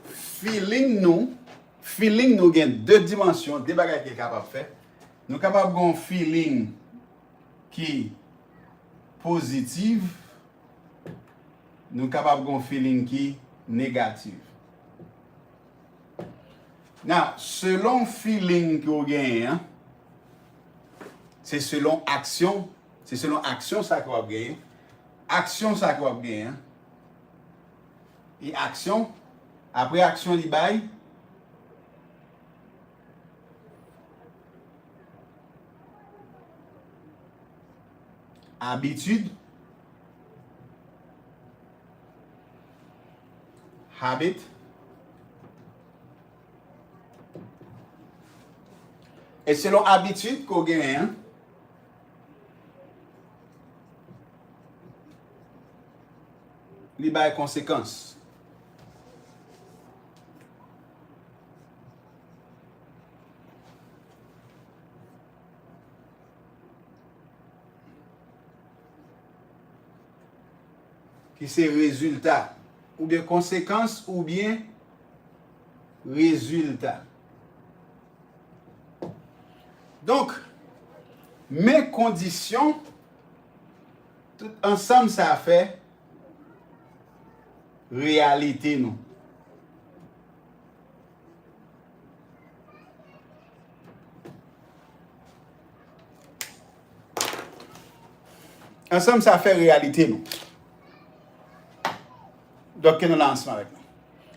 A: feeling nous gagne deux dimensions, des bagages qui est capable de faire. Nous capable d'avoir un feeling qui positif, nous capable d'avoir un feeling qui négatif. Now, selon feeling que vous gagnez, hein, c'est selon action ça que vous gagnez. Action ça que vous gagnez. Hein. Et action, après action, il bail. Habitude, habit, et selon habitude qu'on gagne, hein, il y a des conséquences. Qui c'est résultat, ou bien conséquence, ou bien résultat. Donc, mes conditions, tout ensemble, ça fait réalité, nous. Ensemble, ça fait réalité, nous. Donc, nous lancement avec nous.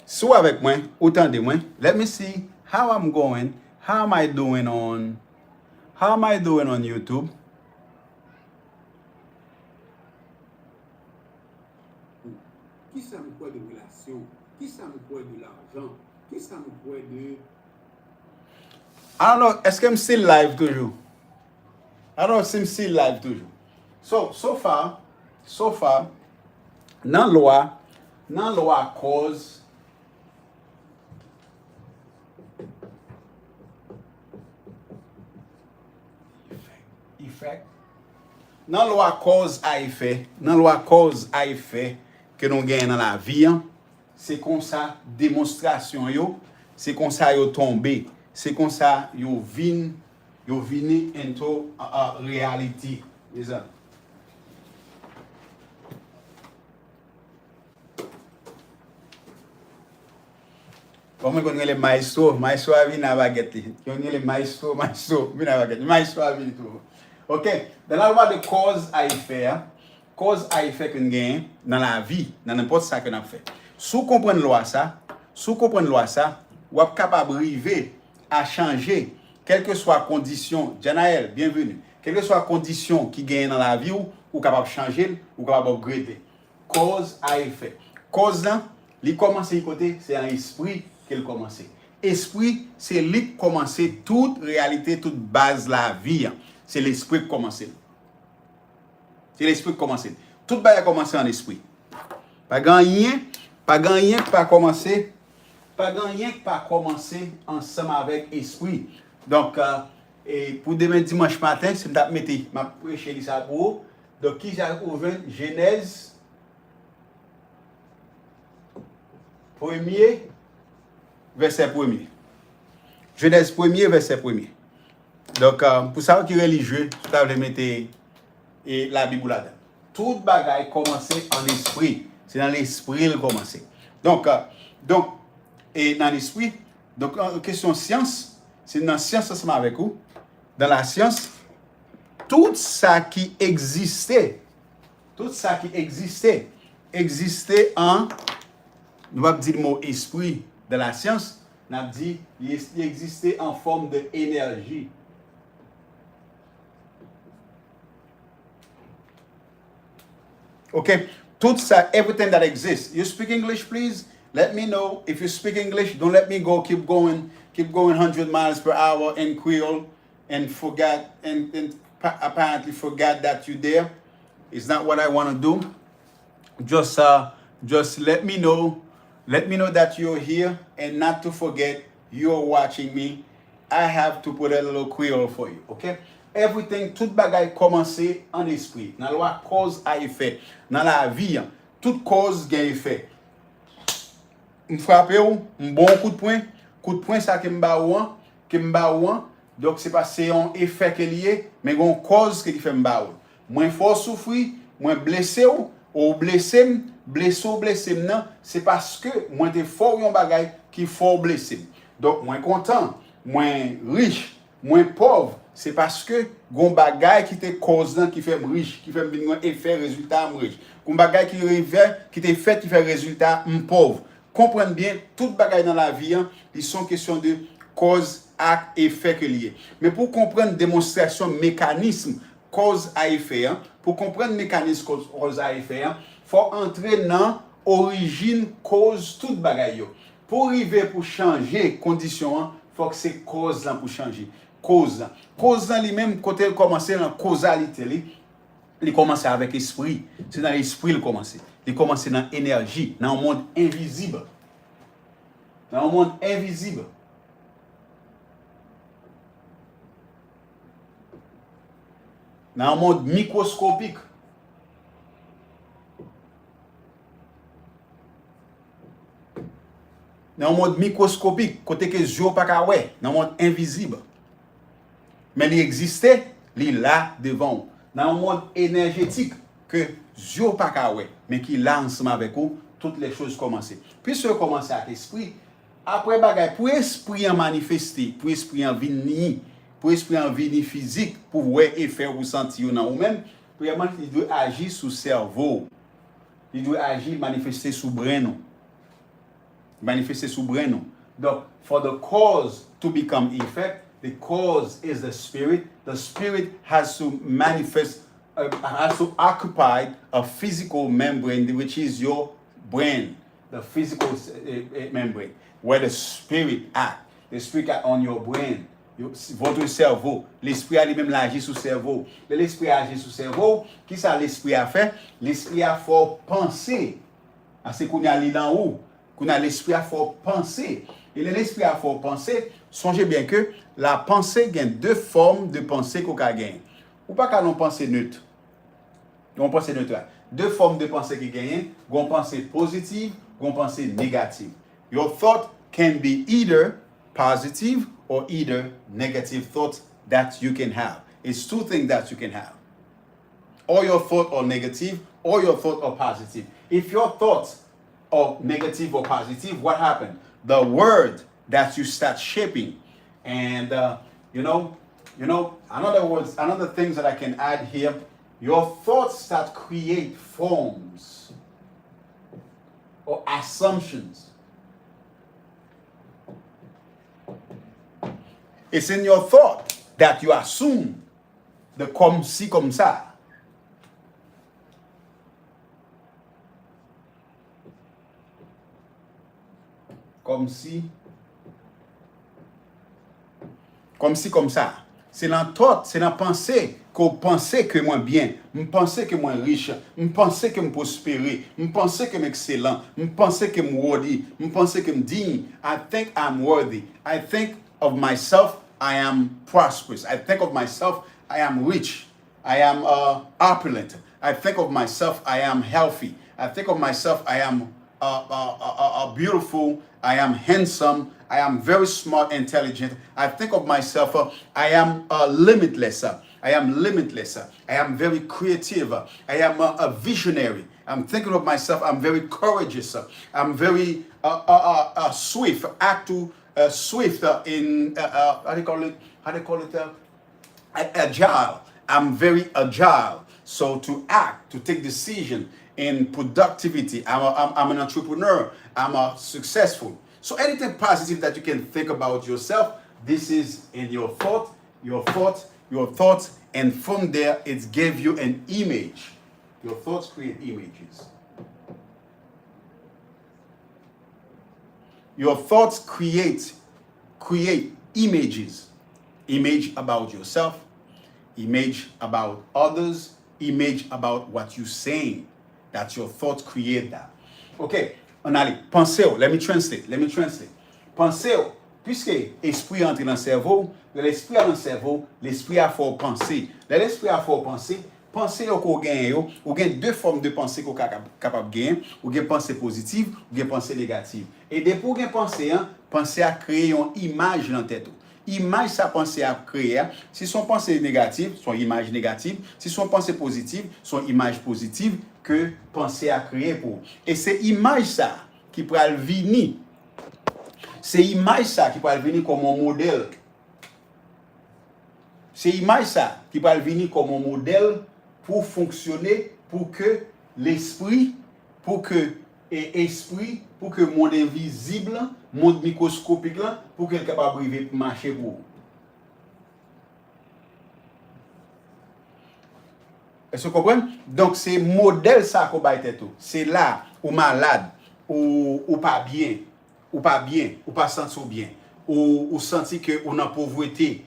A: Soit avec moi, autant de moi. Let me see how I'm going. How am I doing on YouTube?
B: Qui ça me croit de relation? Qui ça me croit de l'argent? Qui ça me croit de...
A: I don't know, est-ce que je suis live toujours? I don't know si je suis live toujours. So far, dans la loi cause, effect. Dans la loi cause à effet, que nous gagnons dans la vie, c'est comme ça, démonstration, c'est comme ça, yo tombé, c'est comme ça, yo vini into reality. Listen. Comme on les maestro a venu à baguette. On les maestro venu à baguette. Maestro a venu tout. OK, dans la loi de cause à effet que nous gagnons dans la vie, dans n'importe ça que nous fait. Si vous comprenez loi ça, vous êtes capable d'arriver à changer quelle que soit la condition. Janaël, bienvenue. Quelle que soit la condition qui gagne dans la vie, vous êtes capable de changer, vous êtes capable d'upgrader. Cause à effet. Cause là, il commence à côté, c'est un esprit qu'il commence. Esprit, c'est lui qui commence toute réalité, toute base de la vie. C'est l'esprit qui commence. C'est l'esprit qui commence. Tout va commencer en esprit. Pas gagner qui pas commencer ensemble avec esprit. Donc, et pour demain dimanche matin, c'est m'a prêcher ça pour vous. Donc, qui j'ai ouvert Genèse 1er, verset 1er. Genèse 1er, verset 1er. Donc, pour ça qui est religieux, tout à l'heure, mettez la Bible là-dedans. Tout bagaille commence en esprit. C'est dans l'esprit qu'il commence. Donc, et dans l'esprit, donc, en question science, c'est dans la science ensemble avec vous. Dans la science, tout ça qui existait en, nous va dire le mot esprit de la science, nous va dire il existait en forme d'énergie. Okay, tout ça, everything that exists. You speak English, please? Let me know. If you speak English, don't let me go. Keep going 100 miles per hour in Creole and forget and apparently forget that you're there. It's not what I want to do. Just Just let me know. Let me know that you're here, and not to forget you're watching me. I have to put a little query for you, okay? Everything, tout bagay komanse en esprit. Nan loi cause a effet. Nan la vie, tout cause gen effet. M frappe ou, m bon coup de poing ça que m'ba ou an, donc c'est pas c'est un effet que lié, mais gon cause que qui fait m'ba ou. Moins fort souffrir, moins blessé ou blessé nan, c'est parce que moins te fort yon bagay qui fort blessé. Donc moins content, moins riche, moins pauvre, c'est parce que gon bagay qui te cause nan qui fait riche, qui fait un effet résultat riche. Gon bagay qui te fait qui fait résultat pauvre. Comprenez bien, toute bagaille dans la vie, hein, ils sont question de cause, acte, effet que lié. Mais pour comprendre démonstration, mécanisme, cause à effet, hein, pour comprendre mécanisme, cause à effet, il faut entrer dans origine, cause, toute bagaille. Pour arriver pour changer condition, il faut que c'est cause là pour changer. Cause là lui-même, quand elle commence dans causalité, il commence avec esprit. C'est dans l'esprit qu'il commence. Il commence dans l'énergie, dans un monde invisible. Dans un monde invisible. Dans un monde microscopique. Dans un monde microscopique, côté que yeux pas ka wè, dans un monde invisible. Mais il existait, il est là devant. Dans un monde énergétique que yeux pas ka wè, mais qui là ensemble avec vous, toutes les choses commencent. Puis ce commence avec l'esprit. Après bagay, pour esprit en manifester, pour esprit en venir, pour esprit en venir physique, pour ouais et faire ressentir dans vous-même, premièrement, il doit agir sur le cerveau. Il doit agir, manifester sous brain. Manifester sous brain. Donc, for the cause to become effect, the cause is the spirit. The spirit has to manifest, has to occupy a physical membrane, which is your brain, the physical membrane, where the spirit acts. The spirit acts on your brain, votre cerveau. L'esprit a lui-même l'agit sur le cerveau. L'esprit agit sur le cerveau. Qui ça l'esprit a fait? L'esprit a fort penser. C'est qu'on a li dans où? Qu'on a l'esprit a fort penser. Et l'esprit a fort penser, songez bien que la pensée gagne deux formes de pensée qu'on a gagné. Ou pas qu'à l'on pensée neutre. On pensée neutre. Deux formes de pensée qui gagnent, une pensée positive, une pensée négative. Your thought can be either positive or either negative thoughts that you can have. It's two things that you can have. Or your thoughts are negative, or your thoughts are positive. If your thoughts are negative or positive, what happened? The word that you start shaping, and another things that I can add here. Your thoughts start create forms or assumptions. It's in your thought that you assume the comme si comme ça. Comme si comme ça. C'est dans thought, c'est dans pensée qu'on pensait que moi bien, me pensais que moi riche, me pensais que me prospérer, me pensais que excellent, me pensais que worthy, me pensais que digne. I think I'm worthy. I think of myself I am prosperous. I think of myself I am rich. I am opulent. I think of myself I am healthy. I think of myself I am beautiful. I am handsome. I am very smart, intelligent. I think of myself, I am limitless. I am limitless. I am very creative. I am a visionary. I'm thinking of myself, I'm very courageous. I'm very swift, swift in, how do you call it? Agile. I'm very agile. So to act, to take decision in productivity. I'm an entrepreneur. I'm a successful. So anything positive that you can think about yourself, this is in your thoughts, and from there it gives you an image. Your thoughts create images. Your thoughts create images. Image about yourself, image about others, image about what you're saying. That your thoughts create that. OK, on a pensez, let me translate. Pensez, puisque l'esprit entre dans le cerveau, l'esprit dans le cerveau, l'esprit a fort penser. L'esprit a fort penser, penser qu'on gagne, ou gagne deux formes de pensée qu'on est capable de gagner, ou gagne pensée positive, ou gagne pensée négative. Et depuis qu'on gagne pensée, penser à créer une image dans la tête. Image sa pensée à créer, si son pensée négative, son image négative, si son pensée positive, son image positive que pensée à créer pour. Et c'est image ça qui peut venir. C'est image ça qui peut venir comme un modèle. C'est image ça qui peut venir comme un modèle pour fonctionner, pour que l'esprit, pour que l'esprit, pour que le monde invisible, le monde microscopique, pour qu'il soit capable de marcher pour vous. Est-ce que vous comprenez? Donc, c'est modèle ça qu'on va être tout. C'est là, ou malade, ou pas bien, ou pas sentir bien, ou sentir que ou en pauvreté,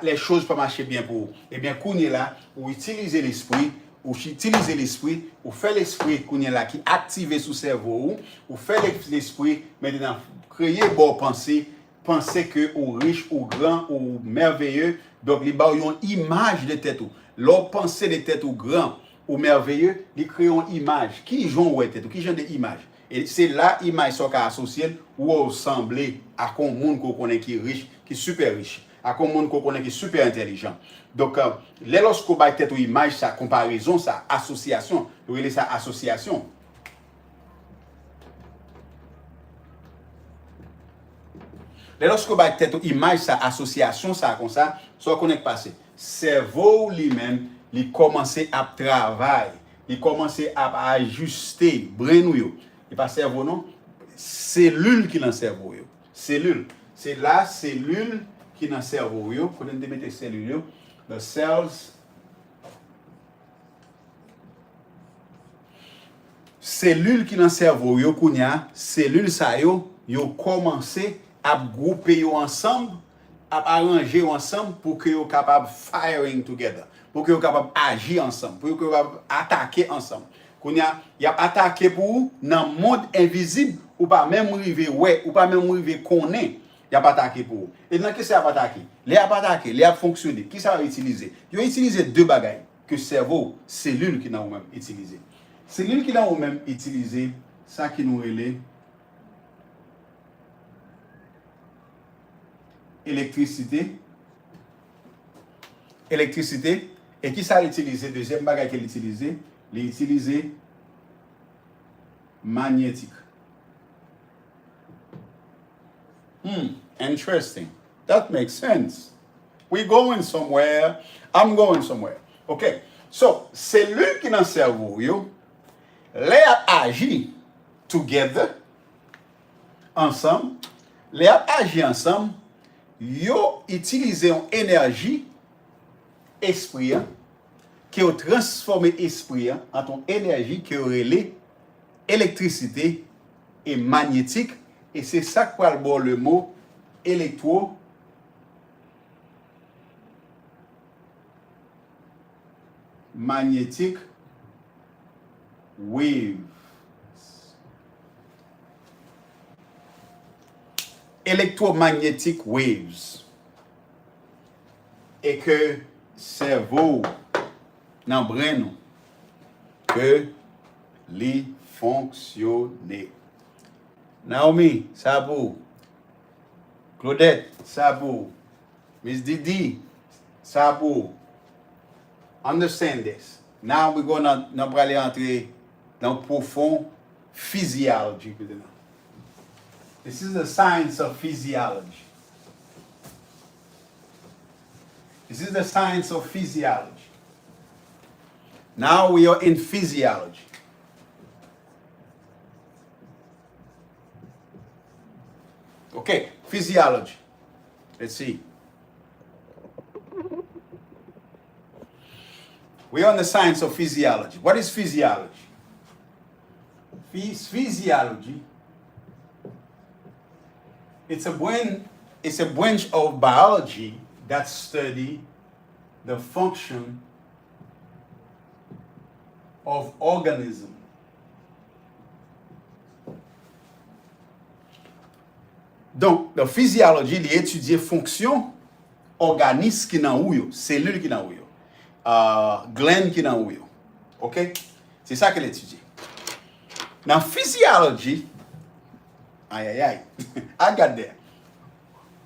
A: les choses pas marcher bien pour vous. Eh bien, qu'on est là, ou utiliser l'esprit, ou faire l'esprit qu'on est là qui active sous cerveau, ou faire l'esprit maintenant créer bonne pensée, penser que ou riche, ou grand, ou merveilleux, donc les ba une image de tête ou. Leur pensée de tête ou grand ou merveilleux, ils créent une image. Qui joue ouais tête ou qui joue des images. Et c'est là image sont associée ou ressembler à un monde qu'on connaît qui est riche, qui est super riche, à un monde qu'on connaît qui est super intelligent. Donc lorsqu'on va tête ou image ça comparaison ça association, vous voyez ça association. Lorsque vous avez tête image, ça, association, ça, comme ça qu'on passé. Cerveau lui-même, il commence à travailler, il commence à ajuster, brain, et pas cerveau, non? Cellule qui est dans le cerveau. Cellule. C'est la cellule qui est dans le cerveau. Il faut mettre cellule. The cells. Cellule qui est dans le cerveau, cellule ça, yo commencé à grouper ensemble, à arranger ensemble pour que soient capables de firing together, pour que soient capables d'agir ensemble, pour que soient capables d'attaquer ensemble. Il y a attaqué pour dans le monde invisible, ou pas même arriver ouais, ou pas même arriver connaître, il y a pas attaqué pour. Et dans qu'est-ce qu'il y a attaqué? Les a attaqué, les a fonctionné. Qui ça va utiliser? Ils ont utilisé deux bagages que cerveau, cellule qui n'a même utilisé. Cellule qui n'a même utilisé ça qui nous relève électricité, et qui ça l'utiliser deuxième bagage qu'elle utilisé, l'utiliser magnétique. Interesting. That makes sense. We're going somewhere. I'm going somewhere. Okay. So, cellule qui dans le cerveau, les agir together, ensemble, les agir ensemble, yo utiliser une énergie esprit qui a transformé esprit en une énergie qui relève électricité et magnétique, et c'est ça que parle le mot électro magnétique wave. Electromagnetic waves. Et que cerveau dans le brain que les fonctionner. Naomi, ça pour. Claudette, ça pour. Miss Didi, ça pour. Understand this. Now we're going to aller entrer dans profond physiology. This is the science of physiology. This is the science of physiology. Now we are in physiology. Okay, physiology. Let's see. We are on the science of physiology. What is physiology? Physiology. It's a branch of biology that study the function of organism Donc, la physiologie, il étudie fonction organisme qui dans ou yo, cellule qui dans ou yo, glande qui dans ou yo. OK? C'est ça qu'elle étudie. Dans physiology, aïe. I got there.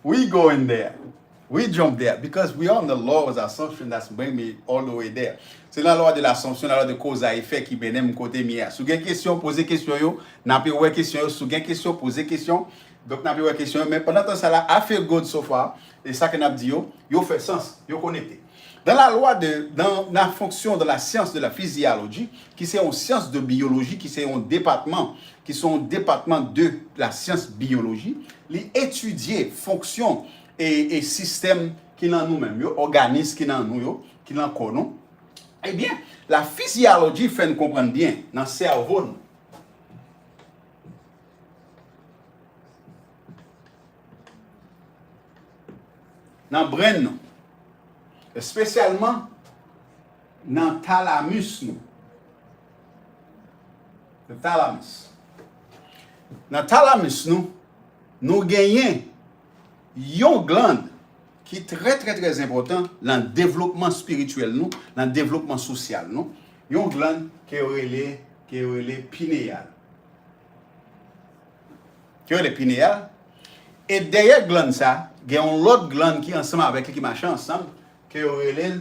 A: We go in there. We jump there because we are on the law of assumption that's bring me all the way there. C'est la loi de l'assumption, la loi de cause à effet qui benem côté mia. Sou gen question, poser question yo, n'a pas ouais question, sou gen question, poser question. Donc n'a pas ouais question, mais pendant tout ça là, I feel good so far. Et ça que n'a dit yo fait sens, yo connecté. Dans la loi dans la fonction de la science de la physiologie, qui c'est une science de biologie, qui c'est un département, qui sont un département de la science biologie, les étudier fonction et système qui dans nous-mêmes, organisme qui dans nous, qui dans nous. Eh bien, la physiologie fait nous comprendre bien dans le cerveau. Dans le brain, spécialement dans le thalamus. Le thalamus. Dans le thalamus, nous gagnons une glande qui est très important dans le développement spirituel, dans le développement social. Une glande qui est pinéale. Qui est pinéale. Et derrière glande ça, il y a une autre glande qui est ensemble avec qui marche ensemble, qui est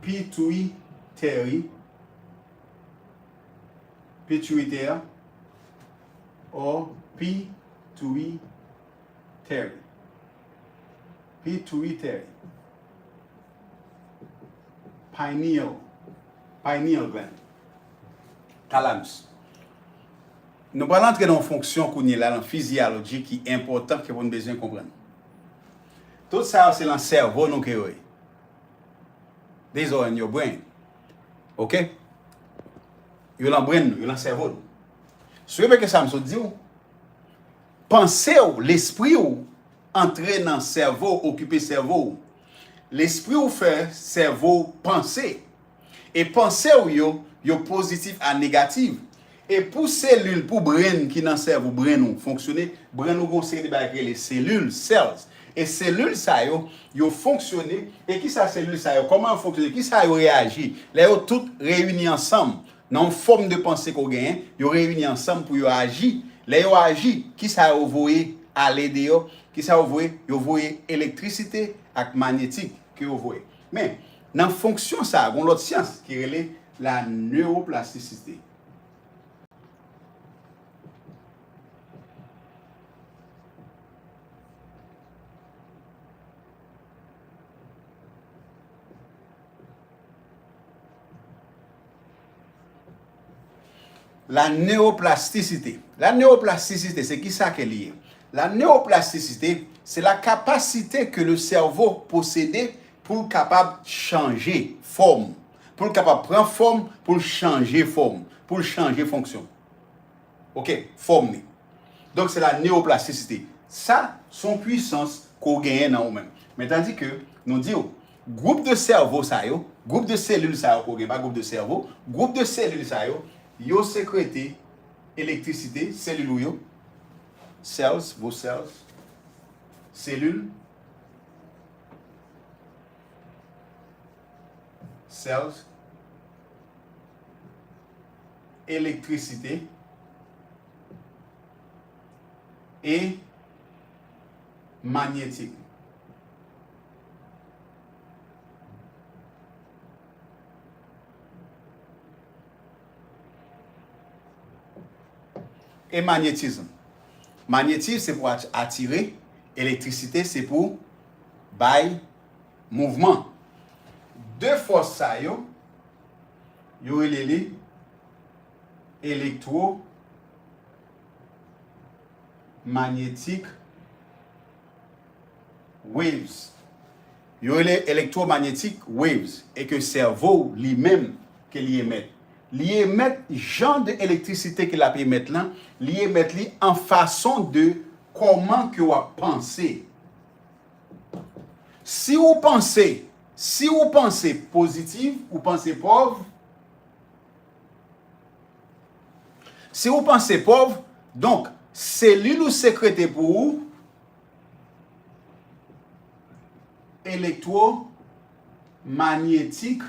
A: pituitaire ou pituitaire. Pituitary. Pineal gland. Thalamus. Nous allons entrer dans une fonction qu'on est là, dans la physiologie qui est importante que vous avez besoin de comprendre. Tout ça, c'est dans le cerveau, nous, qui est. These are in your brain. OK? You're dans le brain, you're dans le cerveau. Si vous voulez que ça me dit, pensez, l'esprit, entrer dans le cerveau, occuper le cerveau. L'esprit ou fait cerveau penser. Et penser ou yo positif à négatif. Et pour cellule, pour brain qui dans le cerveau, brain ou fonctionner, brain ou conseille de les cellules, cells. Et cellules ça yo fonctionner et qui ça cellule ça comment fonctionner, qui ça yo réagit. Là yo toutes réunies ensemble dans forme de pensée qu'on gagne, yo réunis ensemble pour yo agir. Là yo agit, qui ça yo voyer aller dehors, qui ça yo voyer électricité ak magnétique que yo voyer. Mais dans fonction ça, on l'autre science qui relève la neuroplasticité. La neuroplasticité. La neuroplasticité, c'est qui ça qu'elle est? La neuroplasticité, c'est la capacité que le cerveau possède pour capable changer forme, pour capable prendre forme, pour changer forme, pour changer fonction. OK, forme. Donc c'est la neuroplasticité. Ça, son puissance qu'on gagne dans nous-mêmes. Mais tandis que nous disons groupe de cerveau ça yo, groupe de cellules ça yo, qu'on gagne pas groupe de cerveau, groupe de cellules ça yo sécrété électricité, cellules yo, cells, vos cells, cellules, cells, électricité et magnétique. Et magnétisme. Magnétisme, c'est pour attirer. Électricité, c'est pour bail mouvement. Deux forces, ça, yo les électromagnétique waves. Yo les électromagnétique waves. Et que le cerveau lui-même que l'y émet. Li émet genre d'électricité qu'il a pu émettre là, li émet li en façon de comment que vous pensez. Si vous pensez positif ou pensez pauvre, si vous pensez pauvre, donc cellule ou sécrété pour électromagnétique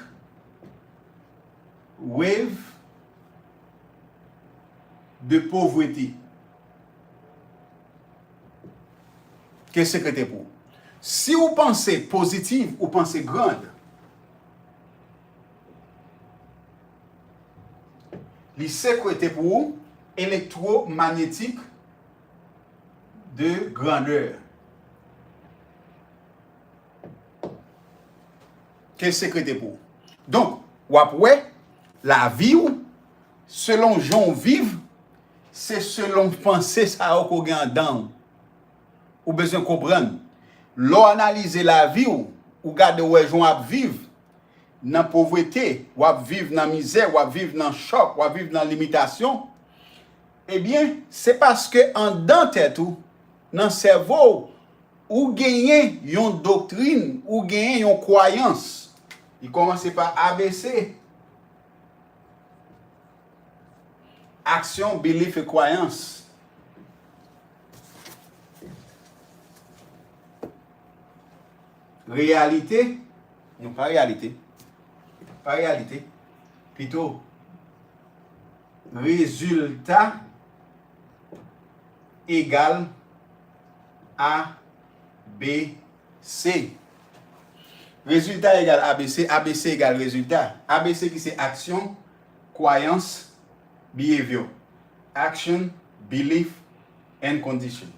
A: wave de pauvreté. Qu'est-ce que c'est pour? Si vous pensez positive ou pensez grande, les sécrété pour électromagnétique de grandeur. Qu'est-ce que c'est pour? Donc, après, la vie, selon gens vivent, c'est selon penser ça qu'on gagne dans. Ou besoin comprendre. L'on analyse la vie ou garde où les gens vivent dans la pauvreté, ou vivre dans la misère, ou vivre dans le choc, ou vivre dans la limitation. Eh bien, c'est parce que en dans tête ou dans le cerveau, ou gagnez une doctrine, ou gagnez une croyance. Il commence par ABC. Action, belief et croyance. Réalité, non pas réalité, plutôt résultat égal A, B, C. Résultat égal ABC, ABC égal résultat. ABC qui c'est action, croyance, behavior. Action, belief, and condition.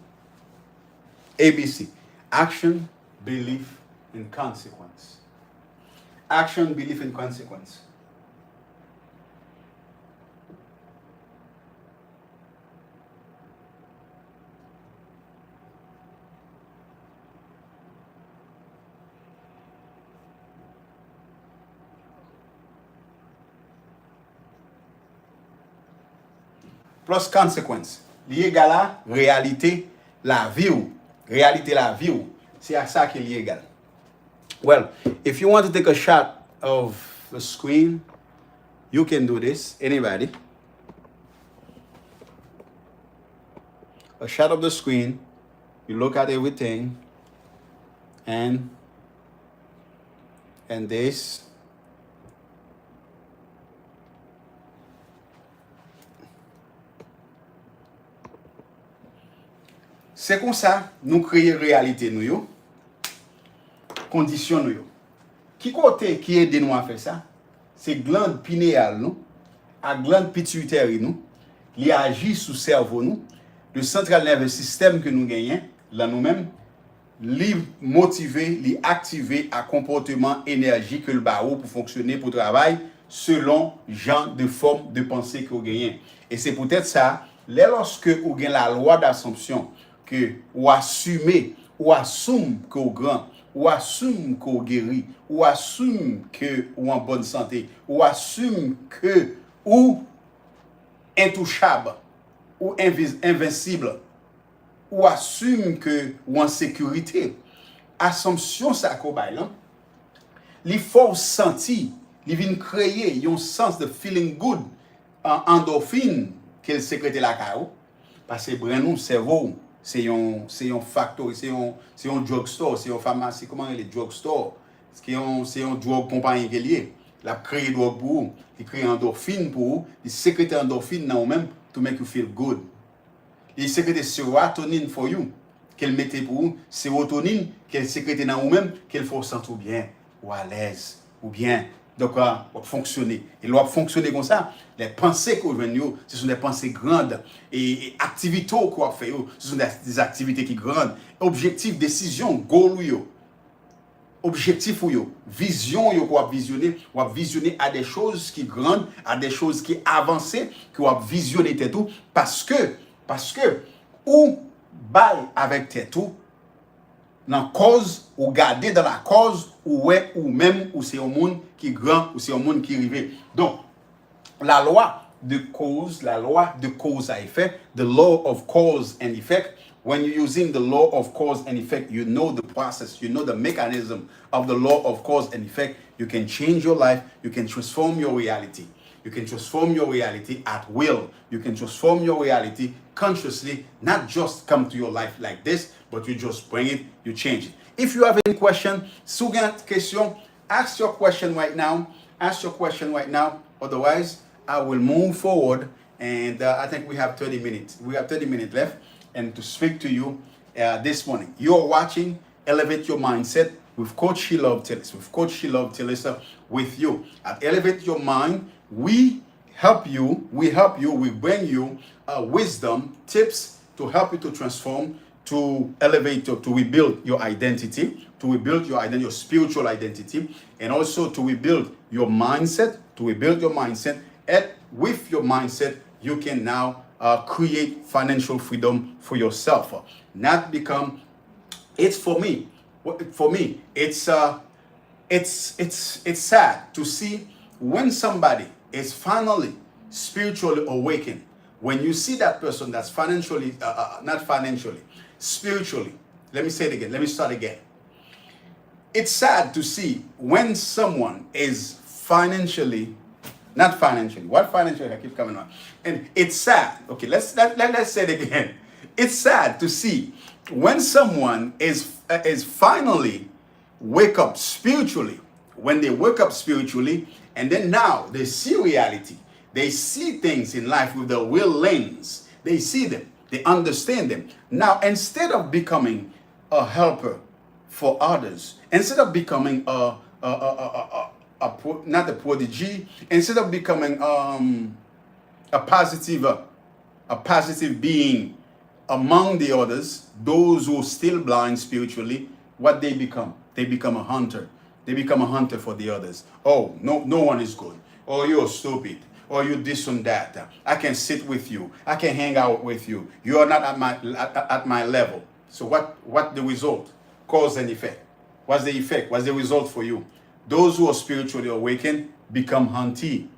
A: ABC. Action, belief, and consequence. Action, belief, and consequence. Plus consequence. Lié égal à réalité, la vie. Réalité, la vie. C'est à ça qu'il est égal. Well, if you want to take a shot of the screen, you can do this. Anybody. A shot of the screen. You look at everything. And this. C'est comme ça, nous créons réalité nous yo, condition nous yo. Qui côté qui aide nous à faire ça? C'est glande pinéale nous, à glande pituitaire nous, qui agit sur cerveau nous, le central nerveux système que nous gagnons, là nous-mêmes, li motiver, li activer à comportement énergie que le barreau pour fonctionner, pour travailler, selon genre de forme de pensée que vous gagnez. Et c'est peut-être ça, lorsque vous gagnez la loi d'assomption, que ou assumer ou assume que vous grand ou assume que vous guéri ou assume que vous en bonne santé ou assume que ou intouchable ou invincible ou assume que ou en sécurité. Assumption ça ko bay là li faut sentir li vient créer un sens de feeling good en endorphine qu'elle sécrète la caillou parce que brain cerveau c'est un factory, c'est un drugstore, c'est une pharmacie, comment est le drugstore? C'est un drug compagnie qui est lié. La créé drug pour vous, il crée endorphine pour vous, il sécrète endorphine dans vous-même to make you feel good. Il sécrète sérotonine for you, qu'elle mette pour vous, sérotonine qu'elle sécrète dans vous-même, qu'elle faut sentir bien, ou à l'aise, ou bien. Donc, va fonctionner. Et doit fonctionner comme ça. Les pensées qu'on vient, ce sont des pensées grandes. Et activités qu'on fait, ce sont des activités qui grandes. Objectif, décision, goal, objectif, vision, qu'on va visionner à des choses qui grandes, à des choses qui avancées, qu'on va visionner tout. Parce que, ou bail avec tout, dans la cause, ou garder dans la cause, ou même, ou c'est un monde qui est grand, ou c'est un monde qui est arrivé. Donc, la loi de cause à effet, the law of cause and effect, when you're using the law of cause and effect, you know the process, you know the mechanism of the law of cause and effect, you can change your life, you can transform your reality. You can transform your reality at will. You can transform your reality consciously, not just come to your life like this, but you just bring it, you change it. If you have any question, sougan question, ask your question right now. Ask your question right now. Otherwise, I will move forward, and I think we have 30 minutes. We have 30 minutes left, and to speak to you this morning. You're watching Elevate Your Mindset with Coach Shelove Tillis. With Coach Shelove Tillis with you. At Elevate Your Mind, we help you, we bring you wisdom, tips to help you to transform, to elevate, to rebuild your identity, to rebuild your identity, your spiritual identity, and also to rebuild your mindset, and with your mindset, you can now create financial freedom for yourself. Not become, it's for me, it's sad to see when somebody is finally spiritually awakened. When you see that person that's financially, not financially, spiritually, let me say it again, let me start again. It's sad to see when someone is financially, not financially, what financially, I keep coming on. And it's sad, okay, let's say it again. It's sad to see when someone is finally wake up spiritually, when they wake up spiritually, and then now they see reality. They see things in life with the real lens. They see them. They understand them. Now, instead of becoming a helper for others, instead of becoming not a prodigy, instead of becoming a positive being among the others, those who are still blind spiritually, what they become? They become a hunter. They become a hunter for the others. Oh, no one is good. Oh, you're stupid. Or you this and that. I can sit with you. I can hang out with you. You are not at my level. So what the result? Cause and effect. What's the effect? What's the result for you? Those who are spiritually awakened become huntee.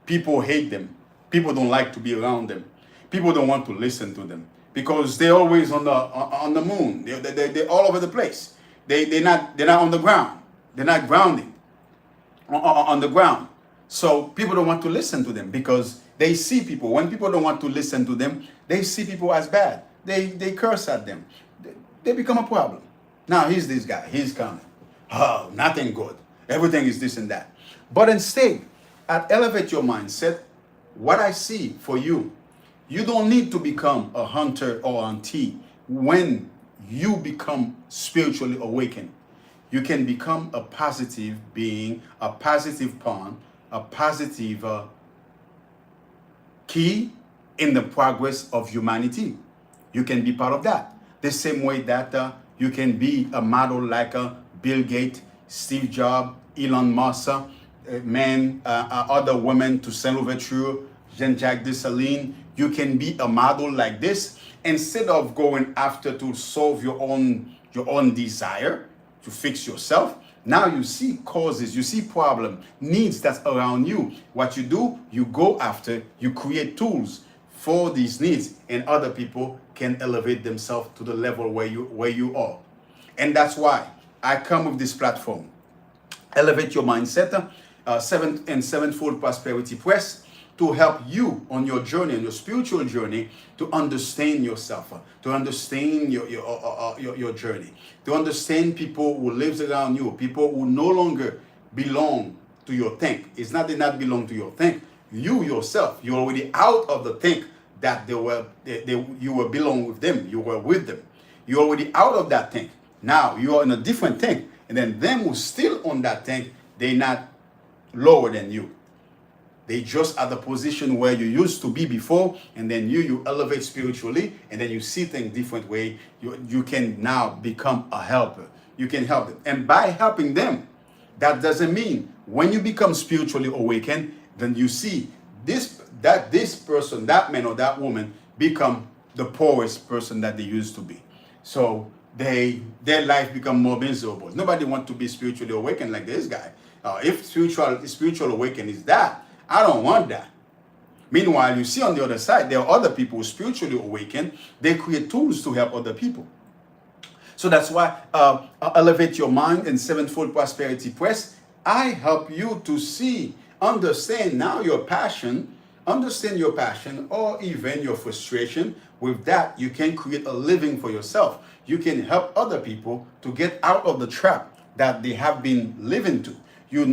A: People hate them. People don't like to be around them. People don't want to listen to them because they're always on the moon. They're all over the place. They're not on the ground. They're not grounding on the ground. So people don't want to listen to them because they see people. When people don't want to listen to them, they see people as bad. They curse at them. They become a problem. Now here's this guy. He's coming. Oh, nothing good. Everything is this and that. But instead, at Elevate Your Mindset, what I see for you, you don't need to become a hunter or auntie when you become spiritually awakened. You can become a positive being, a positive pawn, a positive key in the progress of humanity. You can be part of that. The same way that you can be a model like Bill Gates, Steve Jobs, Elon Musk, men, other women to Saint-Louverture, Jean-Jacques Dessalines. You can be a model like this instead of going after to solve your own desire, to fix yourself. Now you see causes, you see problem, needs that's around you. What you do, you go after, you create tools for these needs, and other people can elevate themselves to the level where you are. And that's why I come with this platform, Elevate Your Mindset, sevenfold Prosperity Press, to help you on your journey, on your spiritual journey, to understand yourself, to understand your journey, to understand people who lives around you, people who no longer belong to your think. It's not they not belong to your think. You yourself, you're already out of the think that you were belong with them. You were with them. You're already out of that think. Now you are in a different think, and then them who still on that think, they're not lower than you. They just at the position where you used to be before, and then you elevate spiritually, and then you see things different way. You can now become a helper. You can help them. And by helping them, that doesn't mean when you become spiritually awakened, then you see this person, that man or that woman, become the poorest person that they used to be. So their life become more miserable. Nobody wants to be spiritually awakened like this guy. If spiritual awakening is that, I don't want that. Meanwhile, you see on the other side, there are other people who spiritually awakened. They create tools to help other people. So that's why Elevate Your Mind and Sevenfold Prosperity Press, I help you to see understand now your passion, understand your passion or even your frustration. With that, you can create a living for yourself. You can help other people to get out of the trap that they have been living to. You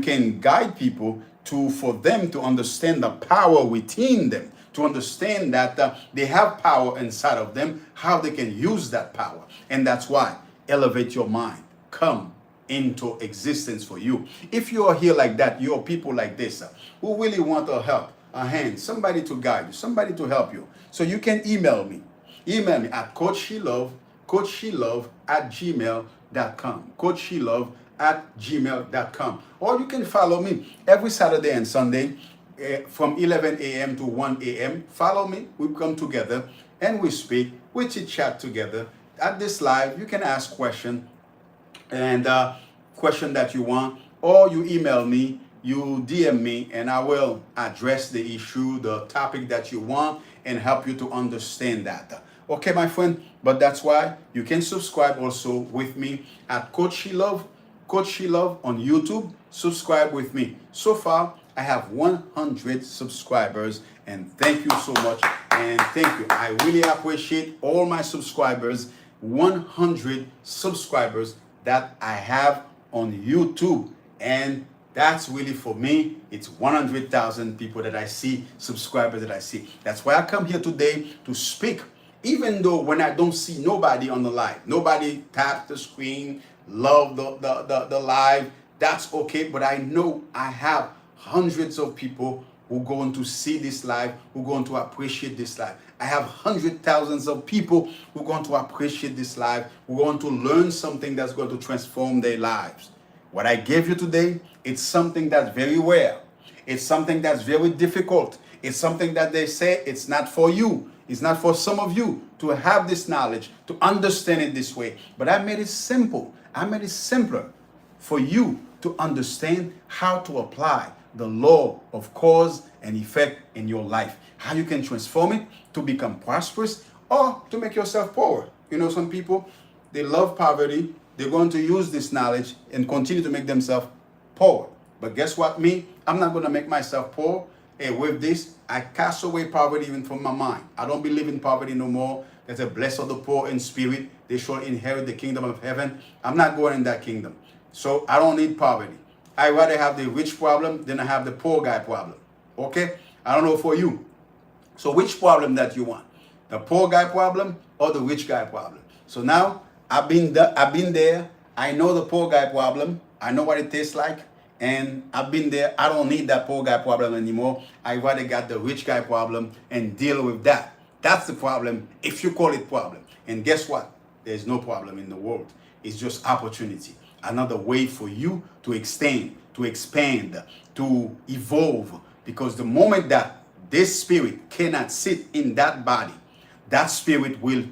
A: can guide people to for them to understand the power within them, to understand that they have power inside of them, how they can use that power. And that's why elevate your mind. Come into existence for you. If you are here like that, you're people like this who really want a help, a hand, somebody to guide you, somebody to help you. So you can email me. Email me at coachshelove at gmail.com. coachshelove@gmail.com. Or you can follow me every Saturday and Sunday from 11 a.m. to 1 a.m. Follow me. We come together and we speak. We chit chat together. At this live, you can ask questions and question that you want, or you email me, you DM me, and I will address the issue, the topic that you want, and help you to understand that. Okay, my friend, but that's why you can subscribe also with me at Coach Shelove on YouTube. Subscribe with me. So far, I have 100 subscribers, and thank you so much. And thank you. I really appreciate all my subscribers. 100 subscribers that I have on YouTube, and that's really for me. It's 100,000 people that I see, subscribers that I see. That's why I come here today to speak, even though when I don't see nobody on the live, nobody taps the screen, love the live, that's okay. But I know I have hundreds of people who are going to see this live, who are going to appreciate this live. I have hundred thousands of people who are going to appreciate this live, who are going to learn something that's going to transform their lives. What I gave you today, it's something that's very rare. It's something that's very difficult. It's something that they say it's not for you. It's not for some of you to have this knowledge, to understand it this way. But I made it simple. I made it simpler for you to understand how to apply the law of cause and effect in your life. How you can transform it to become prosperous or to make yourself poor. You know, some people, they love poverty. They're going to use this knowledge and continue to make themselves poor. But guess what? Me, I'm not going to make myself poor. And with this, I cast away poverty even from my mind. I don't believe in poverty no more. There's a blessed of the poor in spirit. They shall inherit the kingdom of heaven. I'm not going in that kingdom. So I don't need poverty. I rather have the rich problem than I have the poor guy problem. Okay? I don't know for you. So which problem that you want? The poor guy problem or the rich guy problem? So now I've been there. I know the poor guy problem. I know what it tastes like. And I've been there. I don't need that poor guy problem anymore. I rather got the rich guy problem and deal with that. That's the problem if you call it problem. And guess what? There's no problem in the world. It's just opportunity. Another way for you to extend, to expand, to evolve. Because the moment that this spirit cannot sit in that body, that spirit will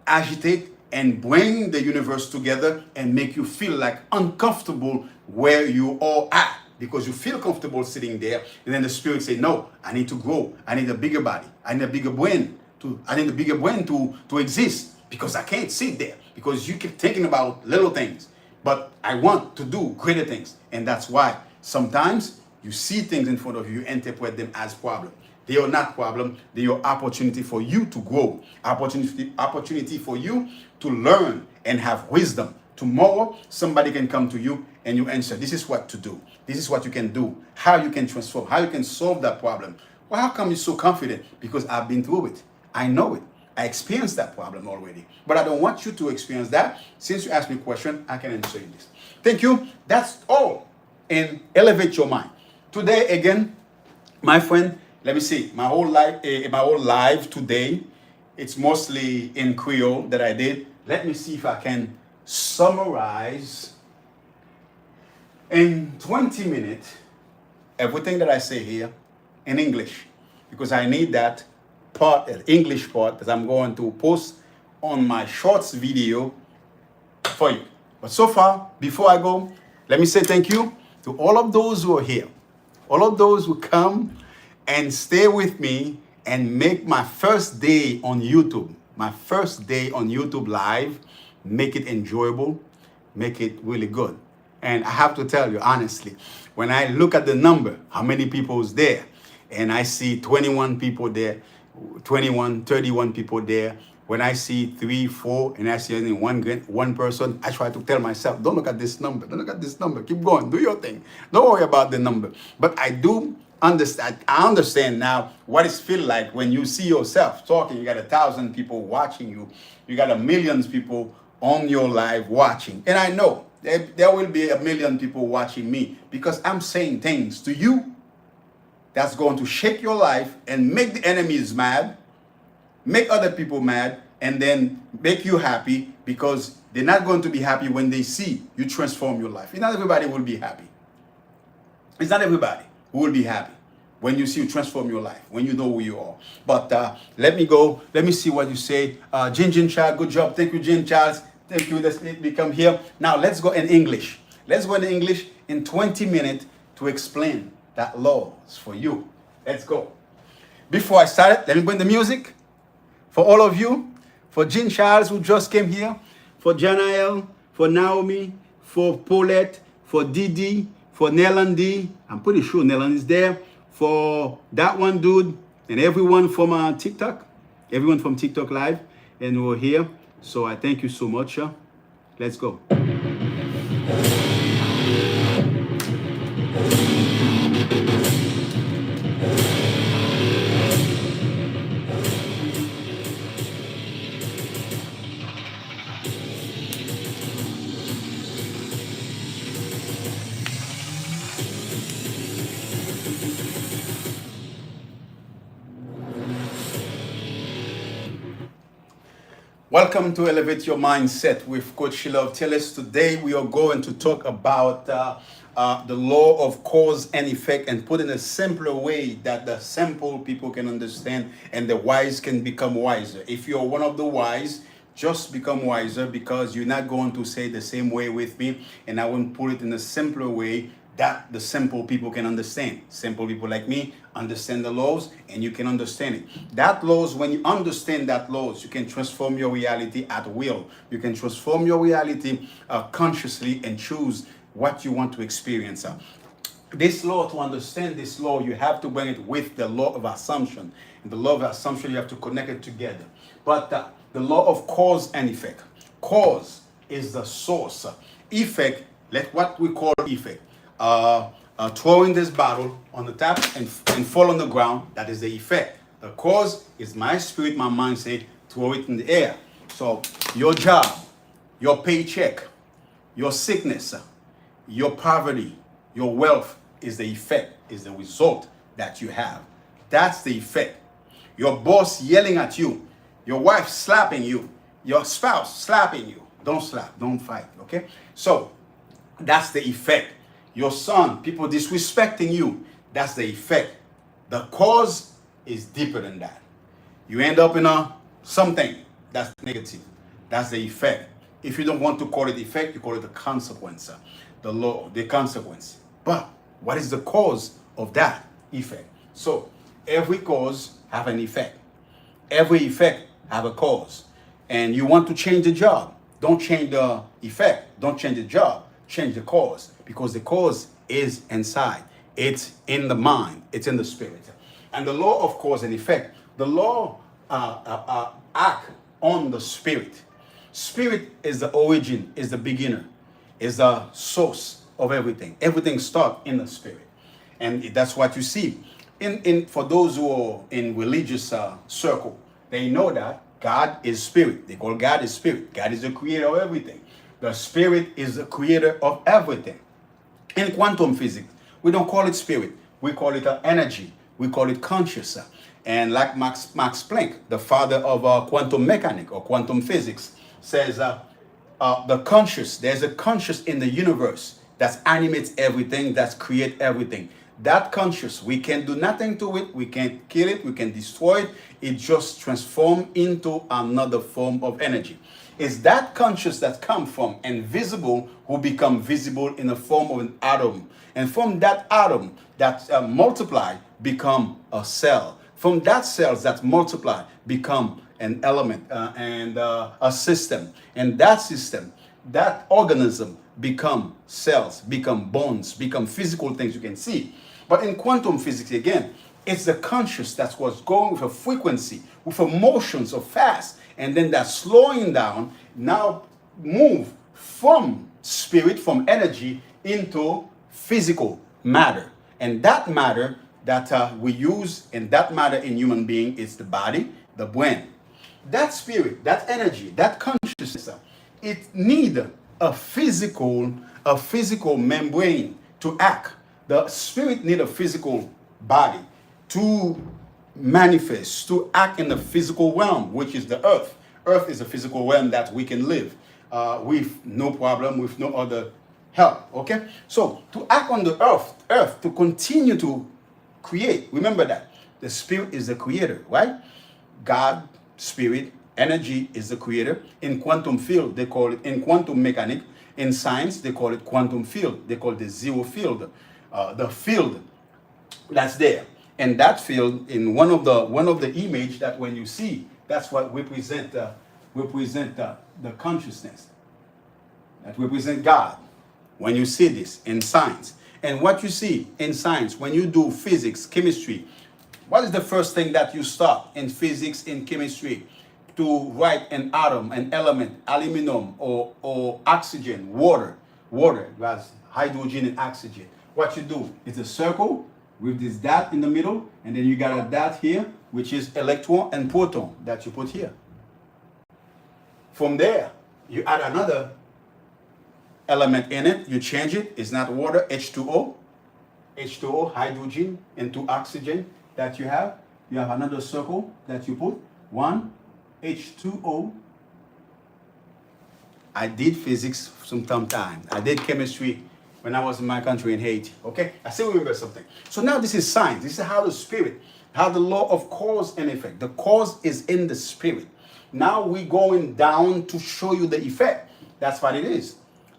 A: agitate and bring the universe together and make you feel like uncomfortable where you are at, because you feel comfortable sitting there. And then the spirit say, no, I need to grow. I need a bigger body. I need a bigger brain to exist, because I can't sit there because you keep thinking about little things. But I want to do greater things. And that's why sometimes you see things in front of you, you interpret them as problem. They are not problem. They are opportunity for you to grow. Opportunity for you to learn and have wisdom. Tomorrow, somebody can come to you and you answer, this is what to do. This is what you can do. How you can transform. How you can solve that problem. Well, how come you're so confident? Because I've been through it. I know it. I experienced that problem already. But I don't want you to experience that. Since you asked me a question, I can answer you this. Thank you. That's all. And elevate your mind. Today, again, my friend, let me see. My whole live today, it's mostly in Creole that I did. Let me see if I can summarize in 20 minutes everything that I say here in English, because I need that part, English part, that I'm going to post on my shorts video for you. But so far, before I go, let me say thank you to all of those who are here, all of those who come and stay with me and make my first day on YouTube live, make it enjoyable, make it really good. And I have to tell you honestly, when I look at the number, how many people is there, and I see 21 people there, 21, 31 people there. When I see 3, 4, and I see only one person, I try to tell myself, don't look at this number. Don't look at this number. Keep going. Do your thing. Don't worry about the number. But I do understand. I understand now what it feels like when you see yourself talking. You got 1,000 people watching you. You got a millions people on your live watching. And I know there will be a million people watching me because I'm saying things to you that's going to shake your life and make the enemies mad, make other people mad, and then make you happy, because they're not going to be happy when they see you transform your life. Not everybody will be happy. It's not everybody who will be happy when you see you transform your life, when you know who you are. But let me go. Let me see what you say. Jin Child, good job. Thank you, Jin Charles. Thank you. Let's become here. Now let's go in English. Let's go in English in 20 minutes to explain that laws for you. Let's go. Before I start, let me bring the music for all of you, for Jean Charles who just came here, for Janael, for Naomi, for Paulette, for Didi, for Nelandi. I'm pretty sure Nelandi is there. For that one dude, and everyone from TikTok, everyone from TikTok Live, and we're here. So I thank you so much. Let's go. Welcome to Elevate Your Mindset with Coach Shelove. Tell us today we are going to talk about the law of cause and effect, and put in a simpler way that the simple people can understand and the wise can become wiser. If you're one of the wise, just become wiser, because you're not going to say the same way with me, and I won't put it in a simpler way that the simple people can understand. Simple people like me understand the laws, and you can understand it. That laws, when you understand that laws, you can transform your reality at will. You can transform your reality consciously and choose what you want to experience. This law, to understand this law, you have to bring it with the law of assumption. And the law of assumption, you have to connect it together. But the law of cause and effect. Cause is the source. Effect, let what we call effect. Throwing this bottle on the tap and fall on the ground, that is the effect. The cause is my spirit, my mind say, throw it in the air. So your job, your paycheck, your sickness, your poverty, your wealth is the effect, is the result that you have. That's the effect. Your boss yelling at you, your wife slapping you, your spouse slapping you. Don't slap, don't fight, okay? So that's the effect. Your son, people disrespecting you, that's the effect. The cause is deeper than that. You end up in something that's negative. That's the effect. If you don't want to call it effect, you call it the consequence. The law, the consequence. But what is the cause of that effect? So every cause have an effect. Every effect have a cause. And you want to change the job. Don't change the effect. Don't change the job. Change the cause, because the cause is inside. It's in the mind. It's in the spirit. And the law of cause and effect, the law act on the spirit. Spirit is the origin, is the beginner, is the source of everything. Everything starts in the spirit. And that's what you see. For those who are in religious circle, they know that God is spirit. They call God is spirit. God is the creator of everything. The spirit is the creator of everything. In quantum physics, we don't call it spirit. We call it energy. We call it conscious. And like Max Planck, the father of quantum mechanics or quantum physics, says the conscious, there's a conscious in the universe that animates everything, that creates everything. That conscious, we can do nothing to it. We can't kill it. We can destroy it. It just transforms into another form of energy. It's that conscious that come from invisible who become visible in the form of an atom. And from that atom that multiply become a cell. From that cells that multiply become an element and a system. And that system, that organism become cells, become bones, become physical things you can see. But in quantum physics, again, it's the conscious that's what's going with a frequency, with emotions so fast, and then that slowing down now move from spirit, from energy into physical matter. And that matter that we use, and that matter in human being is the body, the brain. That spirit, that energy, that consciousness, it need a physical membrane to act. The spirit need a physical body to manifest, to act in the physical realm, which is the earth. Earth is a physical realm that we can live with no problem, with no other help. Okay, so to act on the earth to continue to create. Remember that the spirit is the creator, right? God, spirit, energy is the creator. In quantum field, they call it, in quantum mechanics, in science, they call it quantum field. They call it the zero field, the field that's there. And that field, in one of the image that when you see, that's what represent the consciousness that represent God. When you see this in science, and what you see in science when you do physics, chemistry, what is the first thing that you start in physics, in chemistry, to write an atom, an element, aluminum or oxygen, water, that's hydrogen and oxygen. What you do is a circle with this dot in the middle, and then you got a dot here, which is electron and proton that you put here. From there, you add another element in it, you change it, it's not water, H2O, hydrogen, and 2 oxygen that you have another circle that you put, 1, H2O. I did physics some time. I did chemistry when I was in my country in Haiti, okay? I still remember something. So now this is science. This is how the spirit, how the law of cause and effect. The cause is in the spirit. Now we're going down to show you the effect. That's what it is.